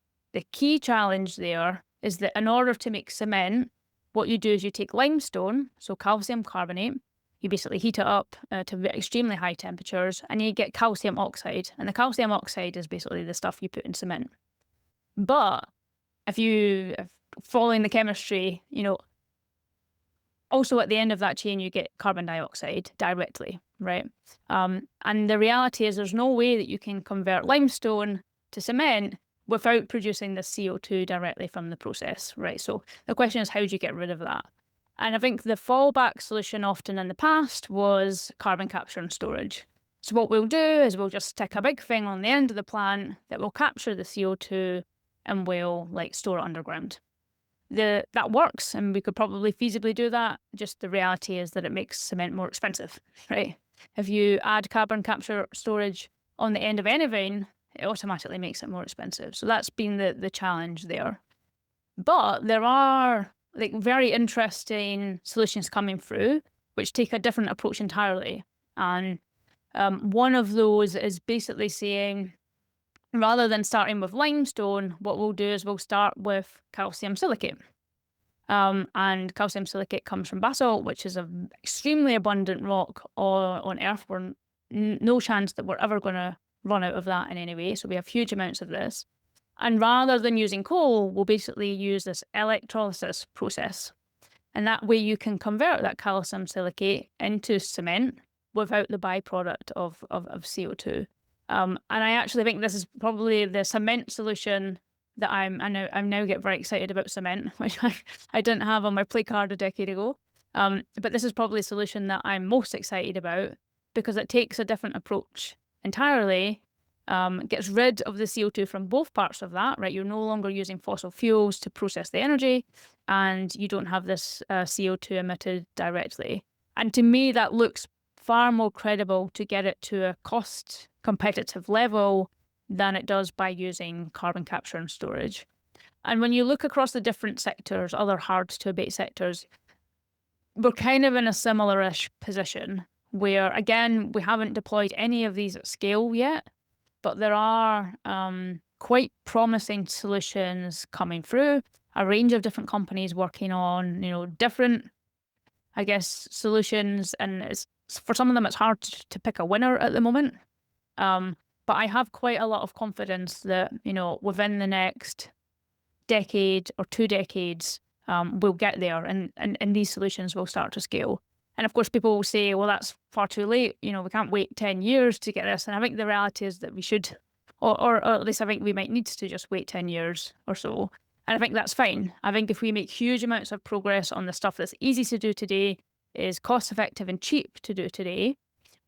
key challenge there is that in order to make cement, what you do is you take limestone, so calcium carbonate, you basically heat it up to extremely high temperatures, and you get calcium oxide. And the calcium oxide is basically the stuff you put in cement. But if following the chemistry, also at the end of that chain, you get carbon dioxide directly, right? And the reality is there's no way that you can convert limestone to cement without producing the CO2 directly from the process, right? So the question is, how do you get rid of that? And I think the fallback solution often in the past was carbon capture and storage. So what we'll do is we'll just stick a big thing on the end of the plant that will capture the CO2 and we'll store it underground. That works, and we could probably feasibly do that. Just the reality is that it makes cement more expensive, right? If you add carbon capture storage on the end of anything, it automatically makes it more expensive. So that's been the challenge there. But there are very interesting solutions coming through, which take a different approach entirely. And one of those is basically saying, rather than starting with limestone, what we'll do is we'll start with calcium silicate. And calcium silicate comes from basalt, which is an extremely abundant rock on Earth. We're no chance that we're ever going to run out of that in any way. So we have huge amounts of this. And rather than using coal, we'll basically use this electrolysis process. And that way you can convert that calcium silicate into cement without the byproduct of CO2. And I actually think this is probably the cement solution that I now get very excited about cement, which I didn't have on my play card a decade ago. But this is probably a solution that I'm most excited about because it takes a different approach entirely. Gets rid of the CO2 from both parts of that, right? You're no longer using fossil fuels to process the energy, and you don't have this CO2 emitted directly. And to me, that looks far more credible to get it to a cost competitive level than it does by using carbon capture and storage. And when you look across the different sectors, other hard to abate sectors, we're kind of in a similar-ish position where, again, we haven't deployed any of these at scale yet, but there are quite promising solutions coming through, a range of different companies working on, different, I guess, solutions. And for some of them, it's hard to pick a winner at the moment. But I have quite a lot of confidence that, within the next decade or 2 decades, we'll get there and these solutions will start to scale. And of course, people will say, well, that's far too late. We can't wait 10 years to get this. And I think the reality is that we should, or at least I think we might need to just wait 10 years or so. And I think that's fine. I think if we make huge amounts of progress on the stuff that's easy to do today, is cost effective and cheap to do today,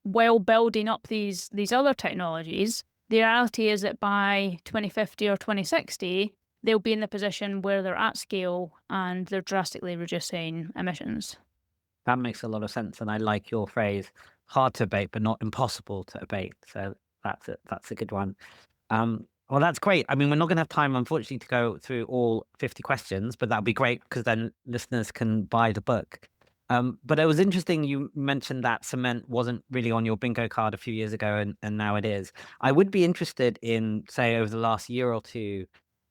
while building up these other technologies, the reality is that by 2050 or 2060, they'll be in the position where they're at scale and they're drastically reducing emissions. That makes a lot of sense, and I like your phrase, "Hard to abate, but not impossible to abate." So that's a good one. Well, that's great. I mean, we're not gonna have time, unfortunately, to go through all 50 questions, but that'd be great because then listeners can buy the book. But it was interesting you mentioned that cement wasn't really on your bingo card a few years ago, and now it is. I would be interested in, say, over the last year or two,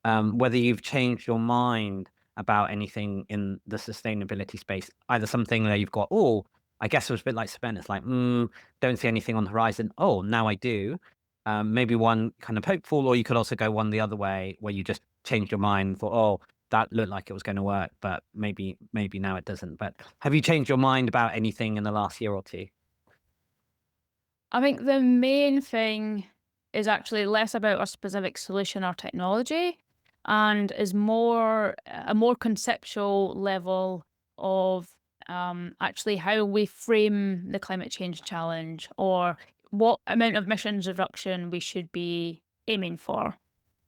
whether you've changed your mind about anything in the sustainability space, either something that you've got, oh, I guess it was a bit like cement. It's like, don't see anything on the horizon. Oh, now I do. Maybe one kind of hopeful, or you could also go one the other way where you just changed your mind, thought, oh, that looked like it was going to work, but maybe now it doesn't. But have you changed your mind about anything in the last year or two? I think the main thing is actually less about a specific solution or technology and is more a more conceptual level of actually how we frame the climate change challenge or what amount of emissions reduction we should be aiming for.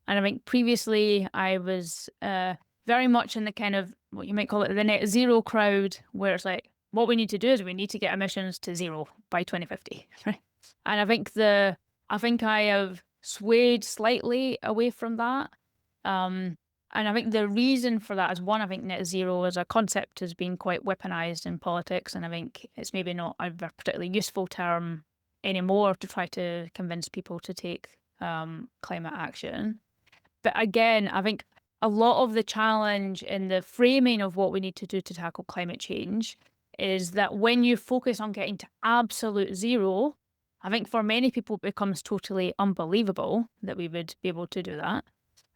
And I think previously I was very much in the kind of what you might call it the net zero crowd, where it's like, what we need to do is we need to get emissions to zero by 2050. Right. And I think I have swayed slightly away from that. Um, and I think the reason for that is one, I think net zero as a concept has been quite weaponized in politics. And I think it's maybe not a particularly useful term anymore to try to convince people to take climate action. But again, I think a lot of the challenge in the framing of what we need to do to tackle climate change is that when you focus on getting to absolute zero, I think for many people it becomes totally unbelievable that we would be able to do that.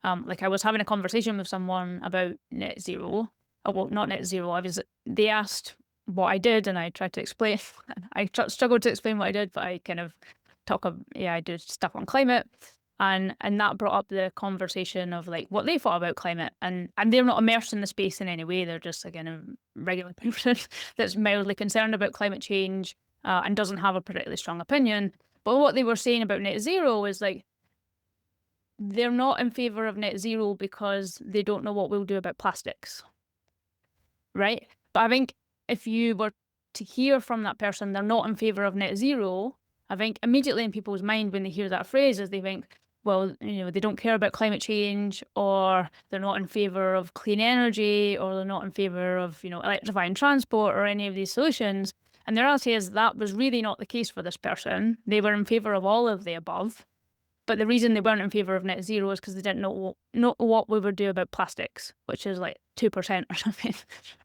Like I was having a conversation with someone about net zero. Oh, well, not net zero. They asked what I did, and I tried to explain. I struggled to explain what I did, but I kind of I do stuff on climate, and that brought up the conversation of like what they thought about climate, and they're not immersed in the space in any way. They're just again a regular person that's mildly concerned about climate change and doesn't have a particularly strong opinion. But what they were saying about net zero is like they're not in favor of net zero because they don't know what we'll do about plastics, right? But I think if you were to hear from that person, they're not in favor of net zero. I think immediately in people's mind when they hear that phrase is they think, well, they don't care about climate change, or they're not in favor of clean energy, or they're not in favor of, electrifying transport or any of these solutions. And the reality is that was really not the case for this person. They were in favor of all of the above. But the reason they weren't in favor of net zero is because they didn't know what we would do about plastics, which is like 2% or something,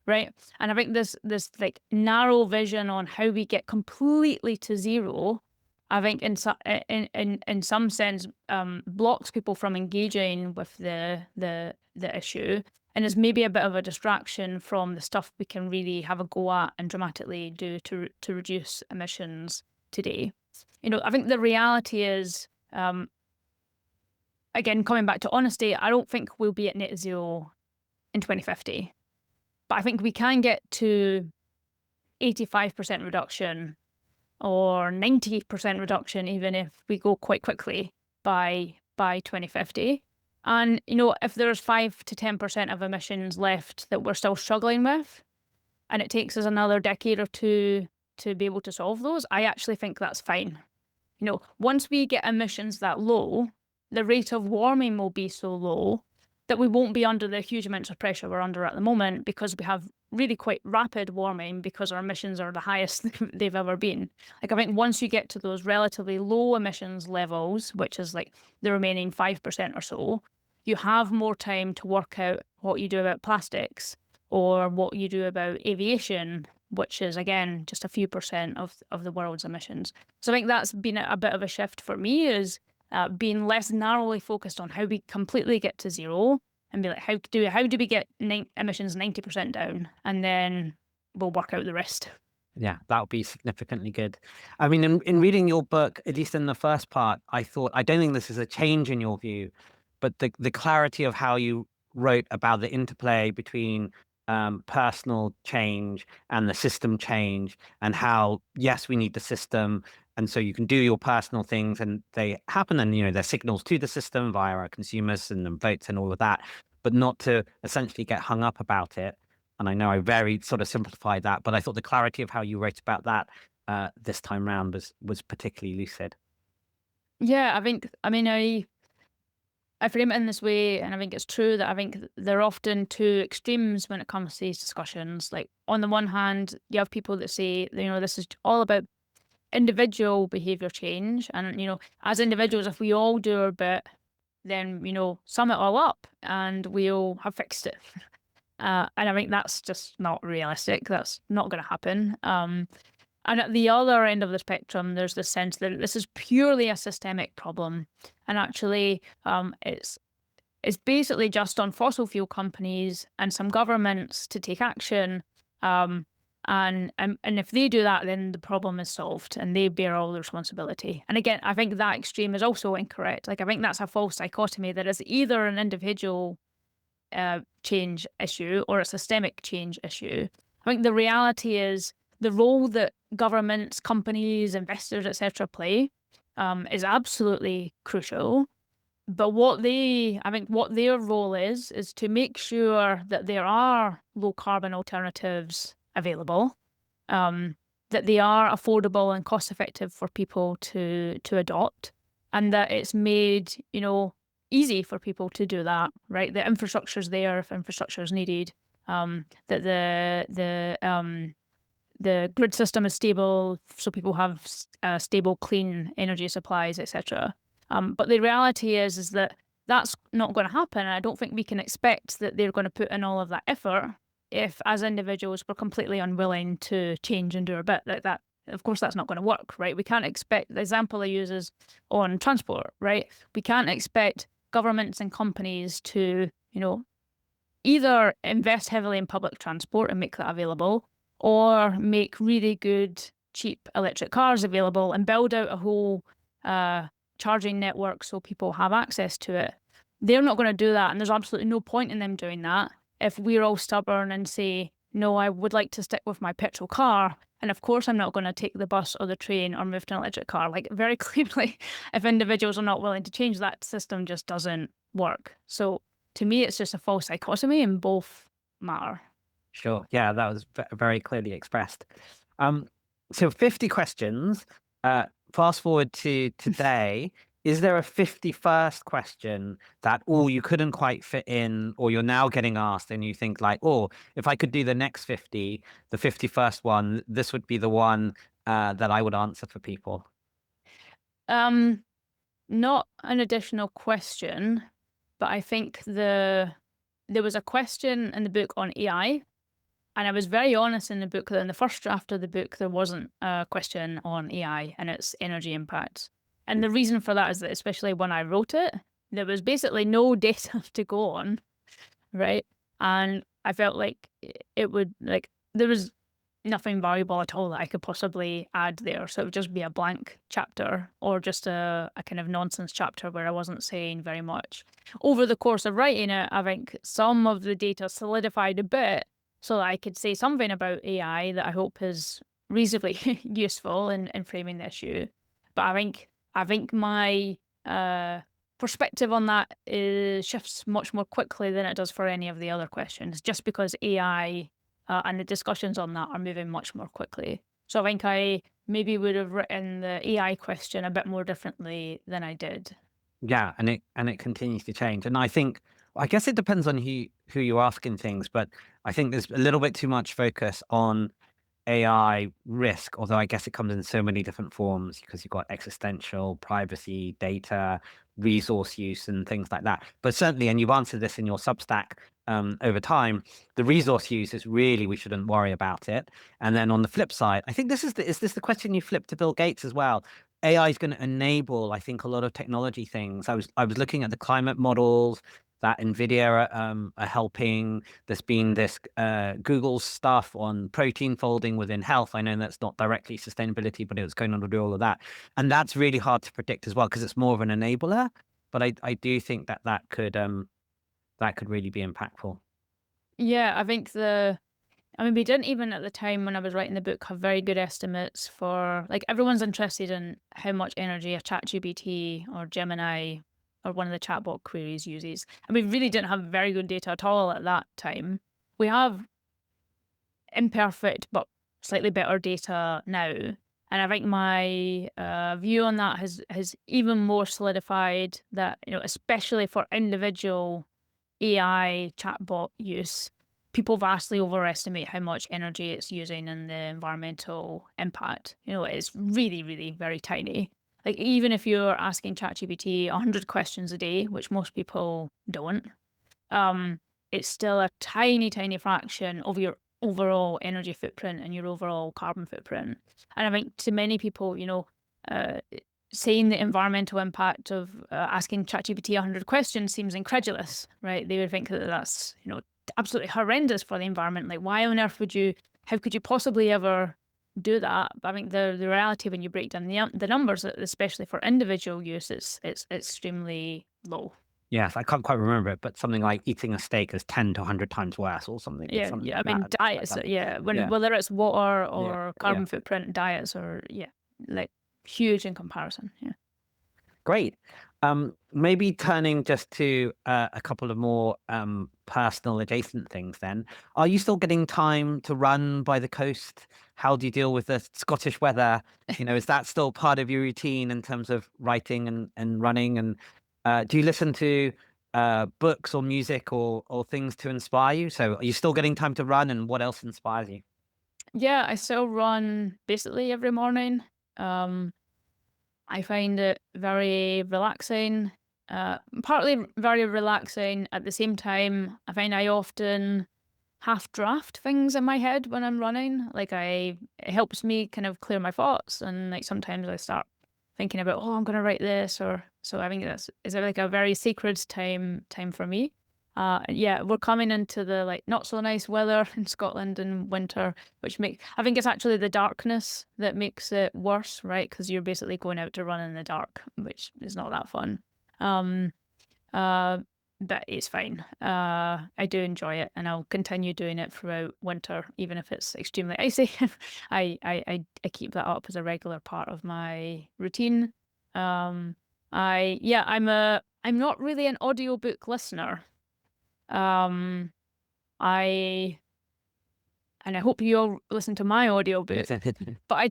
right? And I think this like narrow vision on how we get completely to zero, I think in some sense blocks people from engaging with the issue, and is maybe a bit of a distraction from the stuff we can really have a go at and dramatically do to reduce emissions today. I think the reality is. Again, coming back to honesty, I don't think we'll be at net zero in 2050, but I think we can get to 85% reduction or 90% reduction, even if we go quite quickly by 2050. And, if there's 5 to 10% of emissions left that we're still struggling with, and it takes us another decade or two to be able to solve those, I actually think that's fine. Once we get emissions that low, the rate of warming will be so low that we won't be under the huge amounts of pressure we're under at the moment, because we have really quite rapid warming because our emissions are the highest they've ever been. Like I think once you get to those relatively low emissions levels, which is like the remaining 5% or so, you have more time to work out what you do about plastics or what you do about aviation, which is, again, just a few percent of the world's emissions. So I think that's been a bit of a shift for me, is being less narrowly focused on how we completely get to zero and be like, how do we get emissions 90% down? And then we'll work out the rest. Yeah, that would be significantly good. I mean, in reading your book, at least in the first part, I thought, I don't think this is a change in your view, but the clarity of how you wrote about the interplay between personal change and the system change, and how, yes, we need the system, And so you can do your personal things and they happen, and they're signals to the system via our consumers and then votes and all of that, but not to essentially get hung up about it. And I know I very sort of simplified that, but I thought the clarity of how you wrote about that this time round was particularly lucid. Yeah, I frame it in this way, and I think it's true that I think they're often two extremes when it comes to these discussions. Like, on the one hand, you have people that say, this is all about individual behavior change. And, as individuals, if we all do our bit, then, sum it all up and we'll have fixed it. And I think that's just not realistic. That's not going to happen. And at the other end of the spectrum, there's the sense that this is purely a systemic problem. And actually, it's basically just on fossil fuel companies and some governments to take action. And if they do that, then the problem is solved and they bear all the responsibility. And again, I think that extreme is also incorrect. Like, I think that's a false dichotomy. That is either an individual change issue or a systemic change issue. I think the reality is the role that governments, companies, investors, etc., play is absolutely crucial. But what their role is to make sure that there are low carbon alternatives available, that they are affordable and cost effective for people to adopt, and that it's made, easy for people to do that, right? The infrastructure's there if infrastructure is needed, that the grid system is stable, so people have stable, clean energy supplies, etc. But the reality is that that's not going to happen. And I don't think we can expect that they're going to put in all of that effort if, as individuals, we're completely unwilling to change and do our bit. Like that, of course, that's not going to work, right? We can't expect, the example I use is on transport, right? We can't expect governments and companies to, either invest heavily in public transport and make that available, or make really good, cheap electric cars available and build out a whole charging network so people have access to it. They're not going to do that, and there's absolutely no point in them doing that if we're all stubborn and say, no, I would like to stick with my petrol car, and of course I'm not going to take the bus or the train or move to an electric car. Like, very clearly, if individuals are not willing to change, that system just doesn't work. So to me, it's just a false dichotomy, and both matter. Sure. Yeah, that was very clearly expressed. So 50 questions. Fast forward to today. Is there a 51st question that, you couldn't quite fit in, or you're now getting asked and you think like, if I could do the next 50, the 51st one, this would be the one that I would answer for people? Not an additional question, but I think there was a question in the book on AI. And I was very honest in the book that in the first draft of the book, there wasn't a question on AI and its energy impacts. And the reason for that is that, especially when I wrote it, there was basically no data to go on, right? And I felt like there was nothing valuable at all that I could possibly add there. So it would just be a blank chapter, or just a kind of nonsense chapter where I wasn't saying very much. Over the course of writing it, I think some of the data solidified a bit, so that I could say something about AI that I hope is reasonably useful in framing the issue. But I think my perspective on that shifts much more quickly than it does for any of the other questions, just because AI and the discussions on that are moving much more quickly. So I think I maybe would have written the AI question a bit more differently than I did. Yeah, and it continues to change. And I guess it depends on who you're asking things, but I think there's a little bit too much focus on AI risk, although I guess it comes in so many different forms because you've got existential, privacy, data, resource use, and things like that. But certainly, and you've answered this in your Substack over time, the resource use is really, we shouldn't worry about it. And then on the flip side, I think is this the question you flipped to Bill Gates as well? AI is going to enable, I think, a lot of technology things. I was looking at the climate models that NVIDIA are helping. There's been this Google stuff on protein folding within health. I know that's not directly sustainability, but it was going on to do all of that. And that's really hard to predict as well, because it's more of an enabler. But I do think that could really be impactful. Yeah, I think I mean, we didn't even at the time when I was writing the book have very good estimates for, like, everyone's interested in how much energy a ChatGPT or Gemini or one of the chatbot queries uses. And we really didn't have very good data at all at that time. We have imperfect but slightly better data now. And I think my view on that has even more solidified that, especially for individual AI chatbot use, people vastly overestimate how much energy it's using and the environmental impact. It's really, really very tiny. Like, even if you're asking ChatGPT 100 questions a day, which most people don't, um, it's still a tiny, tiny fraction of your overall energy footprint and your overall carbon footprint. And I think to many people, uh, saying the environmental impact of asking ChatGPT 100 questions seems incredulous, right? They would think that that's, absolutely horrendous for the environment. Like, why on earth how could you possibly ever do that? But I think the reality when you break down the numbers, especially for individual use, it's extremely low. Yes, I can't quite remember it, but something like eating a steak is 10 to 100 times worse or something. It's Yeah, something yeah. I like mean, that. Like diets, that. yeah. Yeah, Whether it's water yeah, or yeah. carbon footprint, diets are, yeah, like huge in comparison. Yeah. Great. Maybe turning just to a couple of more personal adjacent things then. Are you still getting time to run by the coast? How do you deal with the Scottish weather? Is that still part of your routine in terms of writing and running? And do you listen to books or music or things to inspire you? So are you still getting time to run, and what else inspires you? Yeah, I still run basically every morning. Um, I find it very relaxing. Partly very relaxing. At the same time, I find I often half draft things in my head when I'm running. Like, it helps me kind of clear my thoughts, and like sometimes I start thinking about, oh, I'm gonna write this, or so. I think it's like a very sacred time for me. Yeah, we're coming into the like not so nice weather in Scotland in winter, which I think it's actually the darkness that makes it worse, right? Because you're basically going out to run in the dark, which is not that fun. Um, uh, but it's fine. I do enjoy it, and I'll continue doing it throughout winter, even if it's extremely icy. I keep that up as a regular part of my routine. I'm not really an audiobook listener. Um, I and I hope you all listen to my audiobook. But I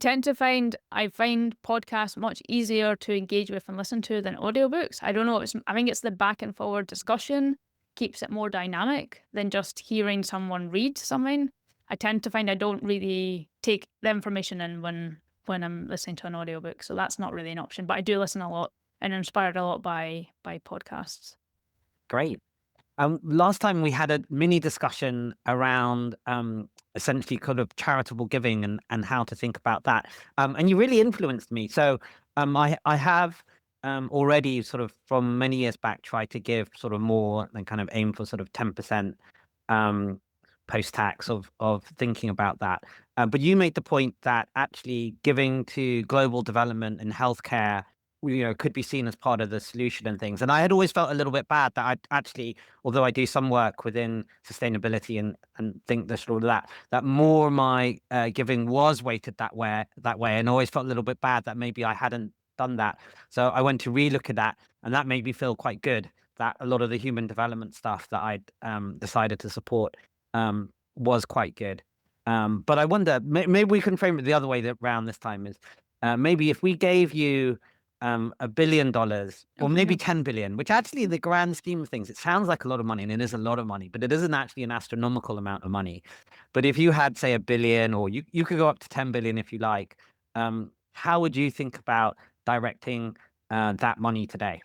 find podcasts much easier to engage with and listen to than audiobooks. I don't know. I think it's the back and forward discussion keeps it more dynamic than just hearing someone read something. I tend to find I don't really take the information in when I'm listening to an audiobook. So that's not really an option. But I do listen a lot and inspired a lot by podcasts. Great. Last time we had a mini discussion around essentially kind of charitable giving and how to think about that. And you really influenced me. So I have already sort of from many years back tried to give sort of more than kind of aim for sort of 10% um, post-tax of thinking about that. But you made the point that actually giving to global development and healthcare could be seen as part of the solution and things. And I had always felt a little bit bad that I'd actually, although I do some work within sustainability and think this all of that more my giving was weighted that way, and always felt a little bit bad that maybe I hadn't done that. So I went to relook at that, and that made me feel quite good that a lot of the human development stuff that I'd decided to support was quite good. But I wonder, maybe we can frame it the other way around this time is maybe if we gave you $1 billion or Okay. maybe 10 billion, which actually in the grand scheme of things, it sounds like a lot of money and it is a lot of money, but it isn't actually an astronomical amount of money. But if you had, say, 1 billion, or you could go up to 10 billion if you like, how would you think about directing that money today?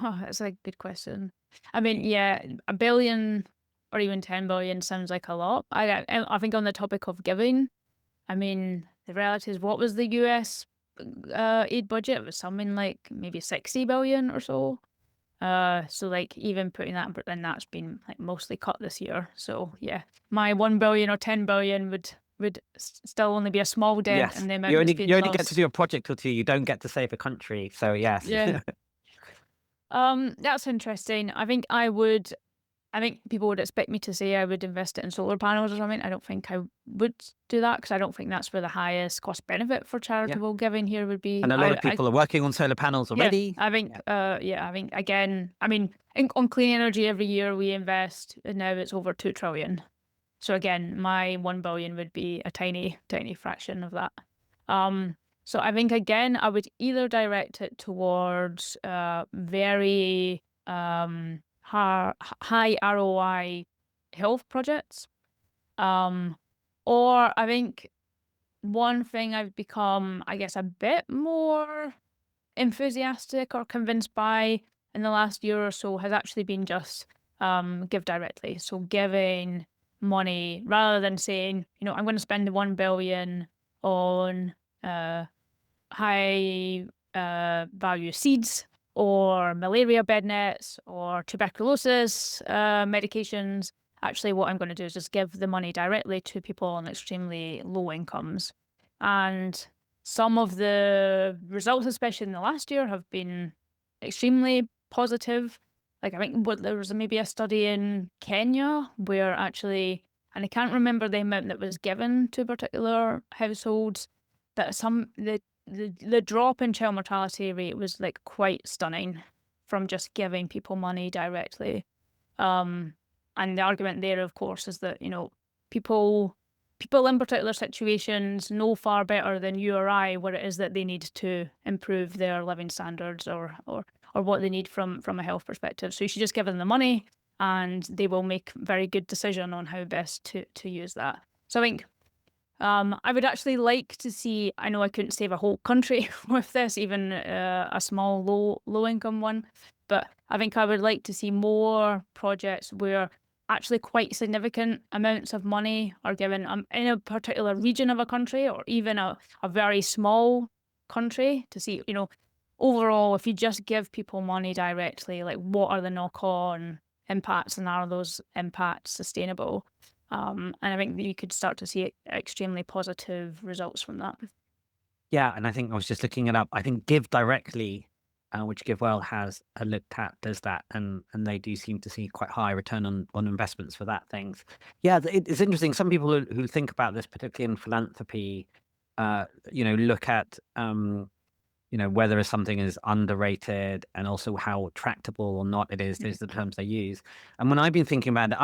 Oh, that's a good question. I mean, yeah, 1 billion or even 10 billion sounds like a lot. I think on the topic of giving, I mean, the reality is, what was the US aid budget? It was something like maybe 60 billion or so. So like even putting that, but then that's been like mostly cut this year. So yeah, my 1 billion or 10 billion would still only be a small dent Yes, in the you amount that's only being you only get to lost. do a project or two. You don't get to save a country. So yes. Yeah. That's interesting. I think I would I think people would expect me to say I would invest it in solar panels or something. I don't think I would do that because I don't think that's where the highest cost benefit for Yeah. charitable giving here would be. And a lot of people are working on solar panels Yeah, already. I think, Yeah. I think again, I mean, on clean energy every year we invest, and now it's over 2 trillion. So again, my 1 billion would be a tiny, tiny fraction of that. Um, so I think again, I would either direct it towards very high ROI health projects, um, or I think one thing I've become, I guess, a bit more enthusiastic or convinced by in the last year or so has actually been just give directly. So giving money rather than saying, I'm going to spend the 1 billion on uh, high value seeds or malaria bed nets or tuberculosis medications. Actually, what I'm going to do is just give the money directly to people on extremely low incomes. And some of the results, especially in the last year, have been extremely positive. Like I think there was maybe a study in Kenya where actually, and I can't remember the amount that was given to particular households, that the drop in child mortality rate was like quite stunning from just giving people money directly. Um, and the argument there, of course, is that people people in particular situations know far better than you or I what it is that they need to improve their living standards or what they need from a health perspective. So you should just give them the money, and they will make very good decision on how best to use that. So I think I would actually like to see. I know I couldn't save a whole country with this, even a small low income one, but I think I would like to see more projects where actually quite significant amounts of money are given in a particular region of a country or even a very small country to see, overall, if you just give people money directly, like what are the knock-on impacts and are those impacts sustainable? And I think that you could start to see extremely positive results from that. Yeah, and I think I was just looking it up. I think Give Directly, which GiveWell has looked at, does that, and they do seem to see quite high return on investments for that things. Yeah, it's interesting. Some people who think about this, particularly in philanthropy, look at whether something is underrated and also how tractable or not it is. Mhm. Those are the terms they use. And when I've been thinking about it,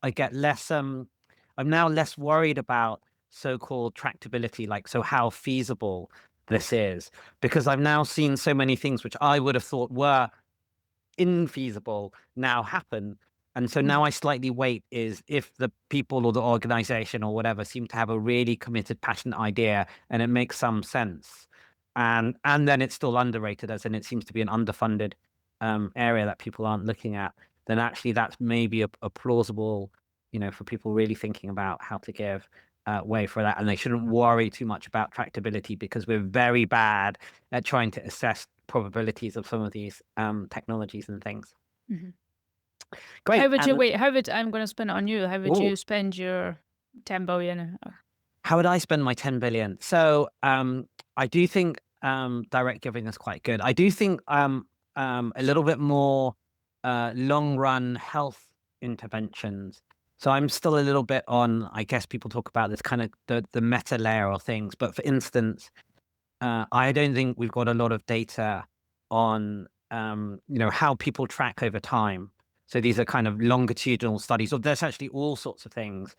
I get less I'm now less worried about so-called tractability, like so how feasible this is, because I've now seen so many things which I would have thought were infeasible now happen. And so now Mhm. I slightly wait is if the people or the organization or whatever seem to have a really committed, passionate idea and it makes some sense. And then it's still underrated, as in it seems to be an underfunded area that people aren't looking at, then actually that's maybe a plausible, for people really thinking about how to give way for that. And they shouldn't worry too much about tractability because we're very bad at trying to assess probabilities of some of these technologies and things. Mhm. Great. And How would I'm going to spin it on you? How would oh, you spend your 10 billion? how would I spend my 10 billion? So I do think direct giving is quite good. I do think a little bit more long run health interventions. So I'm still a little bit on, I guess people talk about this kind of the meta layer of things. But for instance, I don't think we've got a lot of data on how people track over time. So these are kind of longitudinal studies, or there's actually all sorts of things.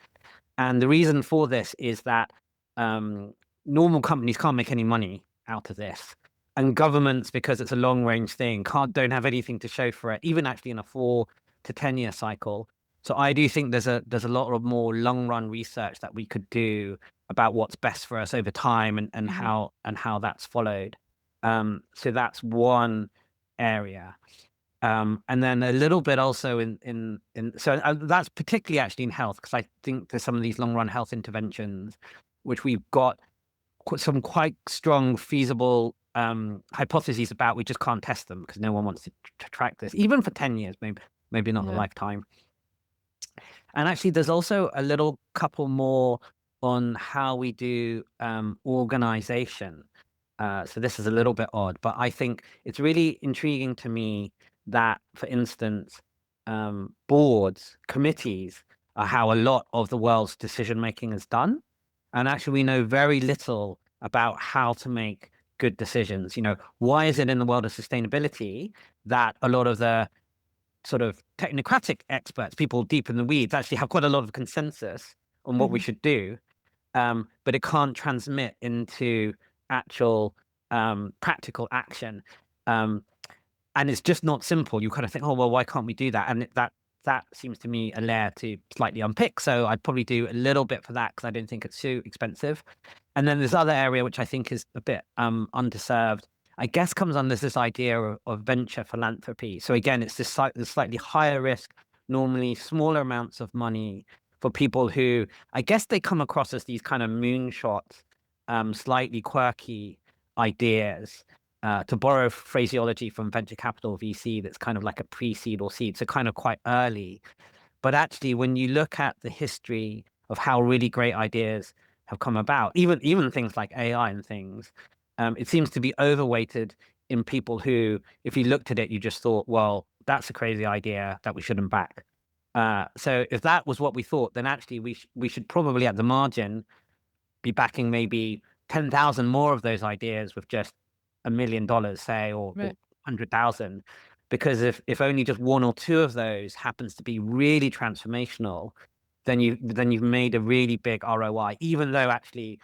And the reason for this is that normal companies can't make any money out of this. And governments, because it's a long range thing, don't have anything to show for it, even actually in a 4 to 10 year cycle. So I do think there's a lot of more long run research that we could do about what's best for us over time and Mhm. how that's followed. So that's one area. And then a little bit also in so that's particularly actually in health, because I think there's some of these long run health interventions which we've got some quite strong feasible hypotheses about. We just can't test them because no one wants to track this, even for 10 years, maybe not a Yeah. lifetime. And actually, there's also a little couple more on how we do organization. So this is a little bit odd, but I think it's really intriguing to me that, for instance, boards, committees are how a lot of the world's decision making is done. And actually, we know very little about how to make good decisions. Why is it in the world of sustainability that a lot of the sort of technocratic experts, people deep in the weeds, actually have quite a lot of consensus on what we Hmm. should do, but it can't transmit into actual practical action. Um, and it's just not simple. You kind of think, oh well, why can't we do that? And that seems to me a layer to slightly unpick. So I'd probably do a little bit for that because I don't think it's too expensive. And then this other area which I think is a bit underserved, I guess, comes under this idea of venture philanthropy. So again, it's this slightly higher risk, normally smaller amounts of money for people who I guess they come across as these kind of moonshots, slightly quirky ideas, to borrow phraseology from venture capital VC, that's kind of like a pre-seed or seed, so kind of quite early. But actually, when you look at the history of how really great ideas have come about, even things like AI and things, it seems to be overweighted in people who, if you looked at it, you just thought, well, that's a crazy idea that we shouldn't back. So if that was what we thought, then actually we should probably at the margin be backing maybe 10,000 more of those ideas with just $1 million, say, or Right. 100,000. Because if only just one or two of those happens to be really transformational, then you've made a really big ROI, even though actually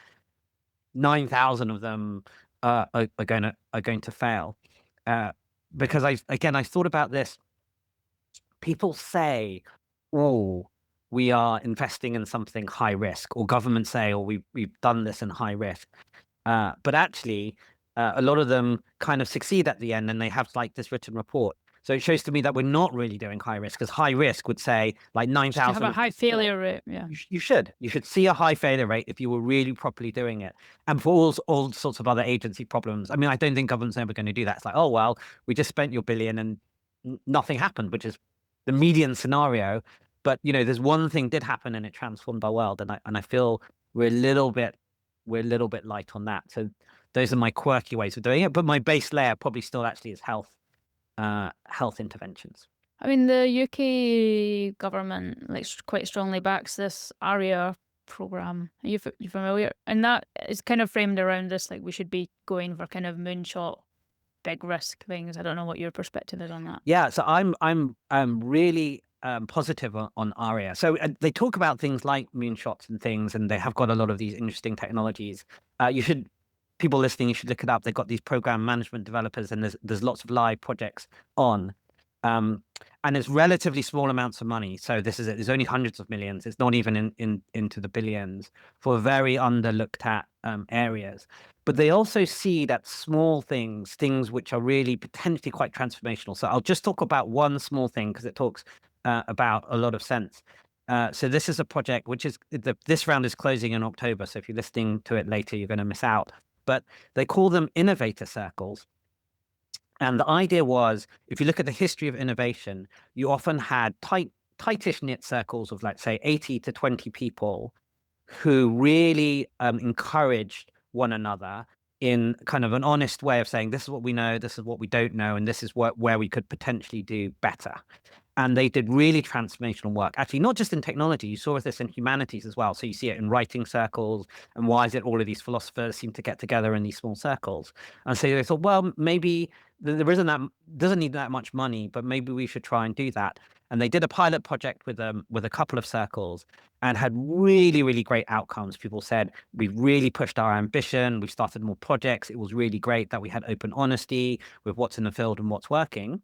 9,000 of them are going to fail. Uh, because I thought about this. People say, "Oh, we are investing in something high risk," or governments say, "Oh, we've done this in high risk." But actually, a lot of them kind of succeed at the end, and they have like this written report. So it shows to me that we're not really doing high risk, because high risk would say like Should have 9,000 a of high failure rate. Yeah. you should see a high failure rate if you were really properly doing it. And for all sorts of other agency problems, I mean, I don't think government's ever going to do that. It's like, oh well, we just spent your billion and nothing happened, which is the median scenario. But there's one thing did happen and it transformed our world, and I feel we're a little bit light on that. So those are my quirky ways of doing it. But my base layer probably still actually is health interventions. I mean, the UK government quite strongly backs this ARIA program. Are you familiar? And that is kind of framed around this, like we should be going for kind of moonshot, big risk things. I don't know what your perspective is on that. Yeah, so I'm really positive on ARIA. So they talk about things like moonshots and things, and they have got a lot of these interesting technologies. You should People listening, you should look it up. They've got these program management developers, and there's lots of live projects on. Um, and it's relatively small amounts of money. So this is it. There's only hundreds of millions. It's not even into the billions for very underlooked at areas. But they also see that small things which are really potentially quite transformational. So I'll just talk about one small thing because it talks about a lot of sense. So this is a project which this round is closing in October. So if you're listening to it later, you're going to miss out. But they call them innovator circles. And the idea was, if you look at the history of innovation, you often had tightish knit circles of, let's say, 80 to 20 people who really encouraged one another in kind of an honest way of saying, this is what we know, this is what we don't know, and this is where we could potentially do better. And they did really transformational work, actually, not just in technology. You saw this in humanities as well. So you see it in writing circles. And why is it all of these philosophers seem to get together in these small circles? And so they thought, well, maybe there doesn't need that much money, but maybe we should try and do that. And they did a pilot project with a couple of circles and had really, really great outcomes. People said, we've really pushed our ambition. We've started more projects. It was really great that we had open honesty with what's in the field and what's working.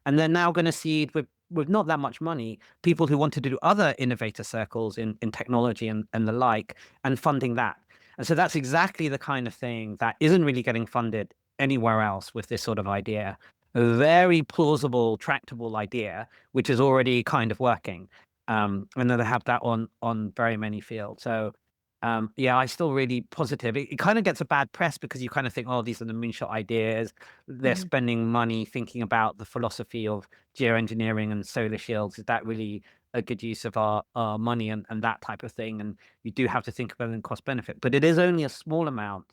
And they're now going to seed with not that much money, people who wanted to do other innovator circles in technology and the like, and funding that. And so that's exactly the kind of thing that isn't really getting funded anywhere else with this sort of idea. A very plausible, tractable idea, which is already kind of working. And then they have that on very many fields. So yeah, I still really positive. It kind of gets a bad press because you kind of think, oh, these are the moonshot ideas. They're Hmm. spending money thinking about the philosophy of geoengineering and solar shields. Is that really a good use of our money and that type of thing? And you do have to think about it in cost benefit, but it is only a small amount.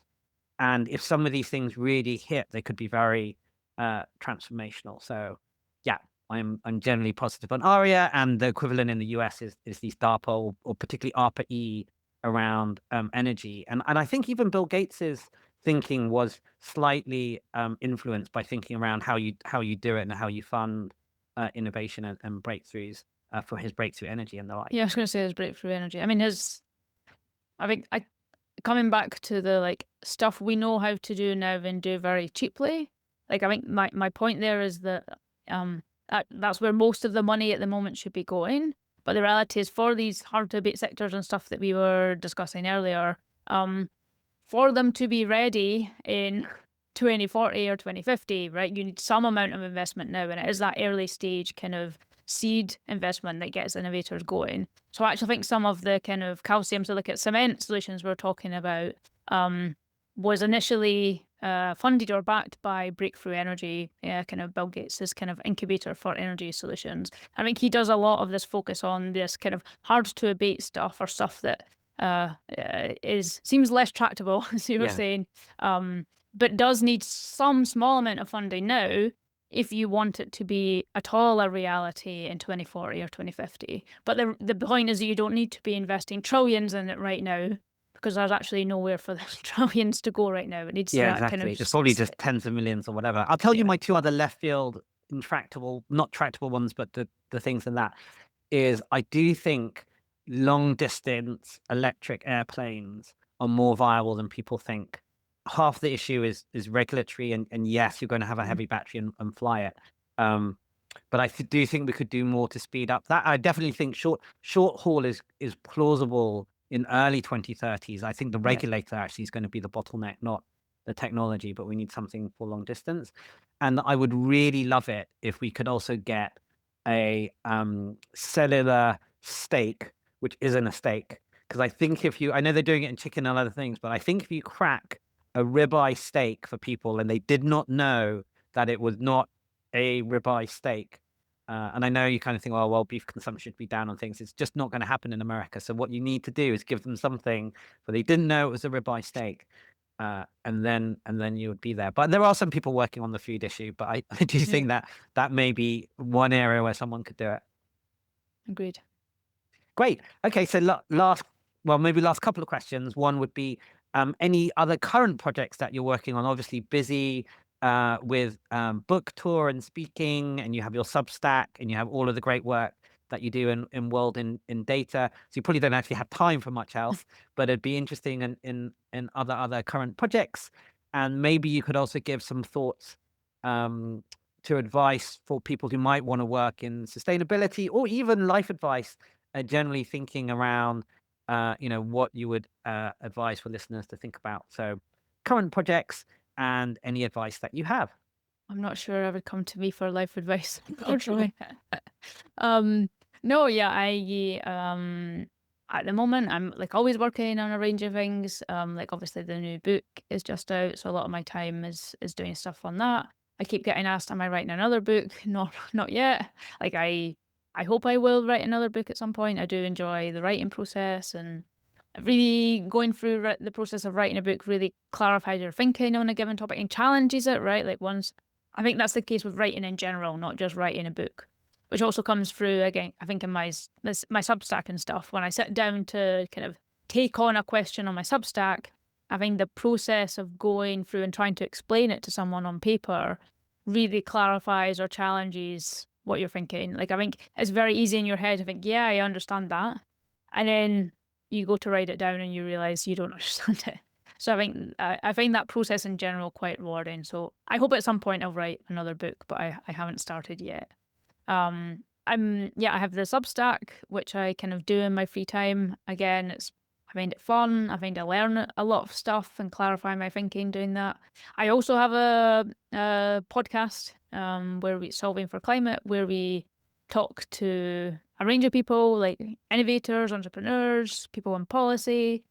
And if some of these things really hit, they could be very transformational. So yeah, I'm generally positive on ARIA, and the equivalent in the US is these DARPA or particularly ARPA-E around energy. And I think even Bill Gates's thinking was slightly influenced by thinking around how you do it and how you fund innovation and breakthroughs for his breakthrough energy and the like. Yeah, I was going to say his breakthrough energy. I mean, I think coming back to the like stuff we know how to do now and do very cheaply. Like I think my point there is that that's where most of the money at the moment should be going. But the reality is for these hard to abate sectors and stuff that we were discussing earlier, for them to be ready in 2040 or 2050, right, you need some amount of investment now, and it is that early stage kind of seed investment that gets innovators going. So I actually think some of the kind of calcium silicate cement solutions we're talking about was initially funded or backed by Breakthrough Energy, kind of Bill Gates' kind of incubator for energy solutions. I think he does a lot of this focus on this kind of hard to abate stuff, or stuff that seems less tractable, as you were saying, but does need some small amount of funding now if you want it to be at all a reality in 2040 or 2050. But the point is that you don't need to be investing trillions in it right now, because there's actually nowhere for the trillions to go right now. It needs that exactly. kind of It's probably just tens of millions or whatever. I'll tell you my two other left field intractable, not tractable ones, but the things in that is I do think long distance electric airplanes are more viable than people think. Half the issue is regulatory, and yes, you're going to have a heavy battery and fly it. But I do think we could do more to speed up that. I definitely think short haul is plausible in early 2030s. I think the regulator actually is going to be the bottleneck, not the technology, but we need something for long distance. And I would really love it if we could also get a cellular steak, which isn't a steak. Because I think I know they're doing it in chicken and other things, but I think if you crack a ribeye steak for people and they did not know that it was not a ribeye steak, and I know you kind of think, oh, well, beef consumption should be down on things. It's just not going to happen in America. So what you need to do is give them something where they didn't know it was a ribeye steak, and then you would be there. But there are some people working on the food issue. But I do think that may be one area where someone could do it. Agreed. Great. Okay, so last couple of questions. One would be any other current projects that you're working on? Obviously busy with book tour and speaking, and you have your Substack, and you have all of the great work that you do in World in Data. So you probably don't actually have time for much else, but it'd be interesting in other current projects. And maybe you could also give some thoughts to advice for people who might want to work in sustainability, or even life advice, generally thinking around what you would advise for listeners to think about. So current projects and any advice that you have. I'm not sure I would come to me for life advice, unfortunately. No, yeah, at the moment I'm like always working on a range of things. Like obviously the new book is just out, so a lot of my time is doing stuff on that. I keep getting asked, am I writing another book? Not yet. Like I hope I will write another book at some point. I do enjoy the writing process, and really going through the process of writing a book really clarifies your thinking on a given topic and challenges it, right? Like I think that's the case with writing in general, not just writing a book, which also comes through, again, I think in my Substack and stuff. When I sit down to kind of take on a question on my Substack, I think the process of going through and trying to explain it to someone on paper really clarifies or challenges what you're thinking. Like I think it's very easy in your head to think, yeah, I understand that. And then you go to write it down and you realize you don't understand it. So I find that process in general quite rewarding. So I hope at some point I'll write another book, but I haven't started yet. I have the Substack, which I kind of do in my free time. Again, I find it fun. I find I learn a lot of stuff and clarify my thinking doing that. I also have a podcast where we Solving for Climate, where we talk to a range of people like innovators, entrepreneurs, people in policy,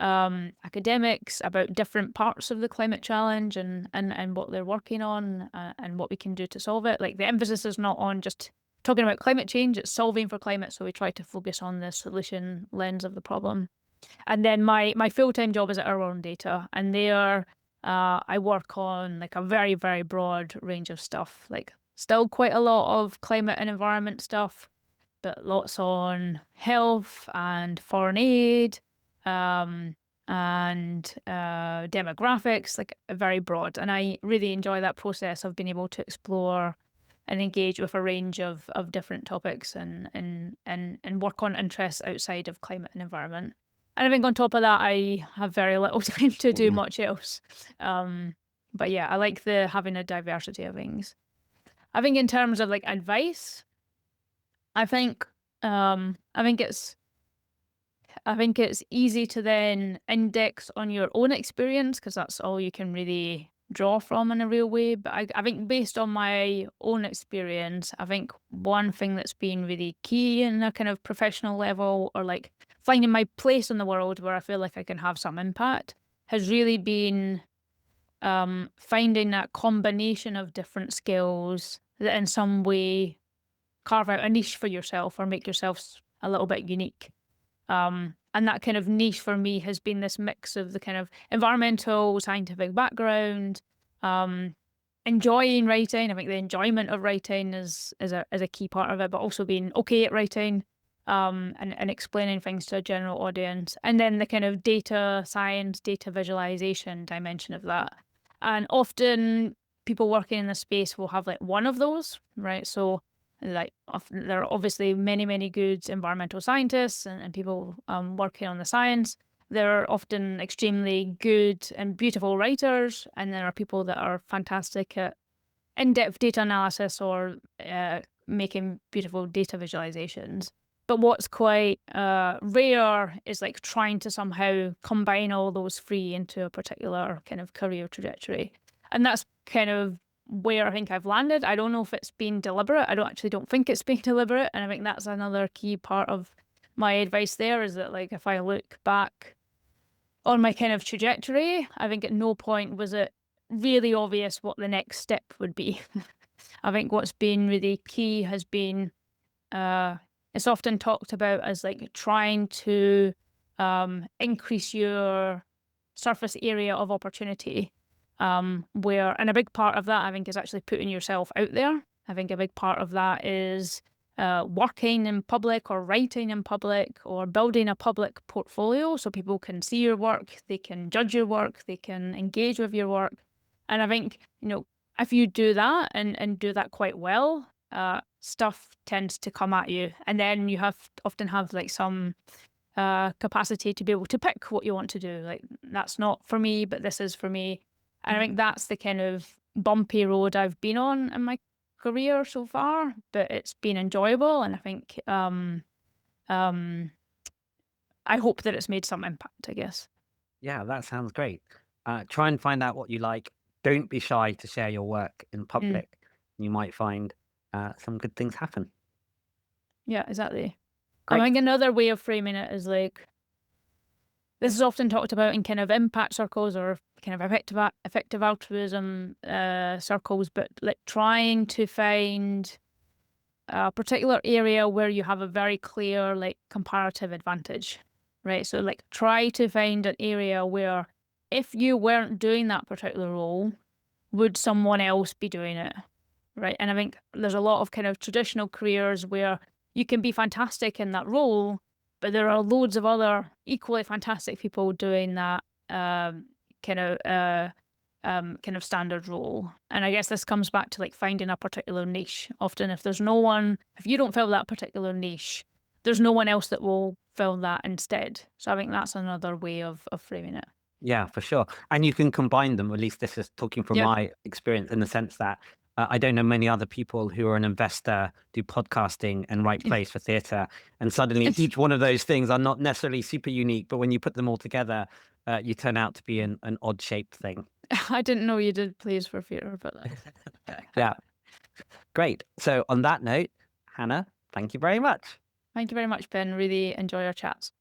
academics, about different parts of the climate challenge and what they're working on and what we can do to solve it. Like the emphasis is not on just talking about climate change, it's solving for climate. So we try to focus on the solution lens of the problem. And then my full-time job is at Our Own Data, and there I work on like a very, very broad range of stuff, like Still quite a lot of climate and environment stuff, but lots on health and foreign aid, um, and demographics, like very broad. And I really enjoy that process of being able to explore and engage with a range of different topics and work on interests outside of climate and environment. And I think on top of that, I have very little time to do Mm. much else. Um, but yeah, I like the having a diversity of things. I think in terms of like advice, I think I think it's easy to then index on your own experience because that's all you can really draw from in a real way. But I think based on my own experience, I think one thing that's been really key in a kind of professional level or like finding my place in the world where I feel like I can have some impact has really been finding that combination of different skills that in some way carve out a niche for yourself or make yourself a little bit unique. And that kind of niche for me has been this mix of the kind of environmental, scientific background, um, enjoying writing. I think the enjoyment of writing is a key part of it, but also being okay at writing, and explaining things to a general audience. And then the kind of data science, data visualization dimension of that. And often people working in the space will have like one of those, right? So like there are obviously many, many good environmental scientists and people working on the science. There are often extremely good and beautiful writers, and there are people that are fantastic at in-depth data analysis or making beautiful data visualizations. But what's quite rare is like trying to somehow combine all those three into a particular kind of career trajectory. And that's kind of where I think I've landed. I don't know if it's been deliberate. I don't think it's been deliberate. And I think that's another key part of my advice there is that like if I look back on my kind of trajectory, I think at no point was it really obvious what the next step would be. I think what's been really key has been it's often talked about as like trying to increase your surface area of opportunity. And a big part of that, I think, is actually putting yourself out there. I think a big part of that is working in public or writing in public or building a public portfolio so people can see your work, they can judge your work, they can engage with your work. And I think, if you do that and do that quite well, stuff tends to come at you. And then you often have like some capacity to be able to pick what you want to do. Like, that's not for me, but this is for me. And I think that's the kind of bumpy road I've been on in my career so far, but it's been enjoyable. And I think um, I hope that it's made some impact, I guess. Yeah, that sounds great. Try and find out what you like. Don't be shy to share your work in Mm, public. You might find some good things happen. yeah, exactly. I Great. think another way of framing it is like, this is often talked about in kind of impact circles or kind of effective altruism circles, but like trying to find a particular area where you have a very clear like comparative advantage, right? So like try to find an area where if you weren't doing that particular role, would someone else be doing it, right? And I think there's a lot of kind of traditional careers where you can be fantastic in that role, but there are loads of other equally fantastic people doing that kind of standard role. And I guess this comes back to like finding a particular niche. Often, if you don't fill that particular niche, there's no one else that will fill that instead. So I think that's another way of framing it. Yeah, for sure. And you can combine them, at least this is talking from Yep. my experience in the sense that I don't know many other people who are an investor, do podcasting and write plays for theatre. And suddenly each one of those things are not necessarily super unique, but when you put them all together, you turn out to be an odd shaped thing. I didn't know you did plays for theatre, but Yeah, great. So on that note, Hannah, thank you very much. thank you very much, Ben. Really enjoy our chats.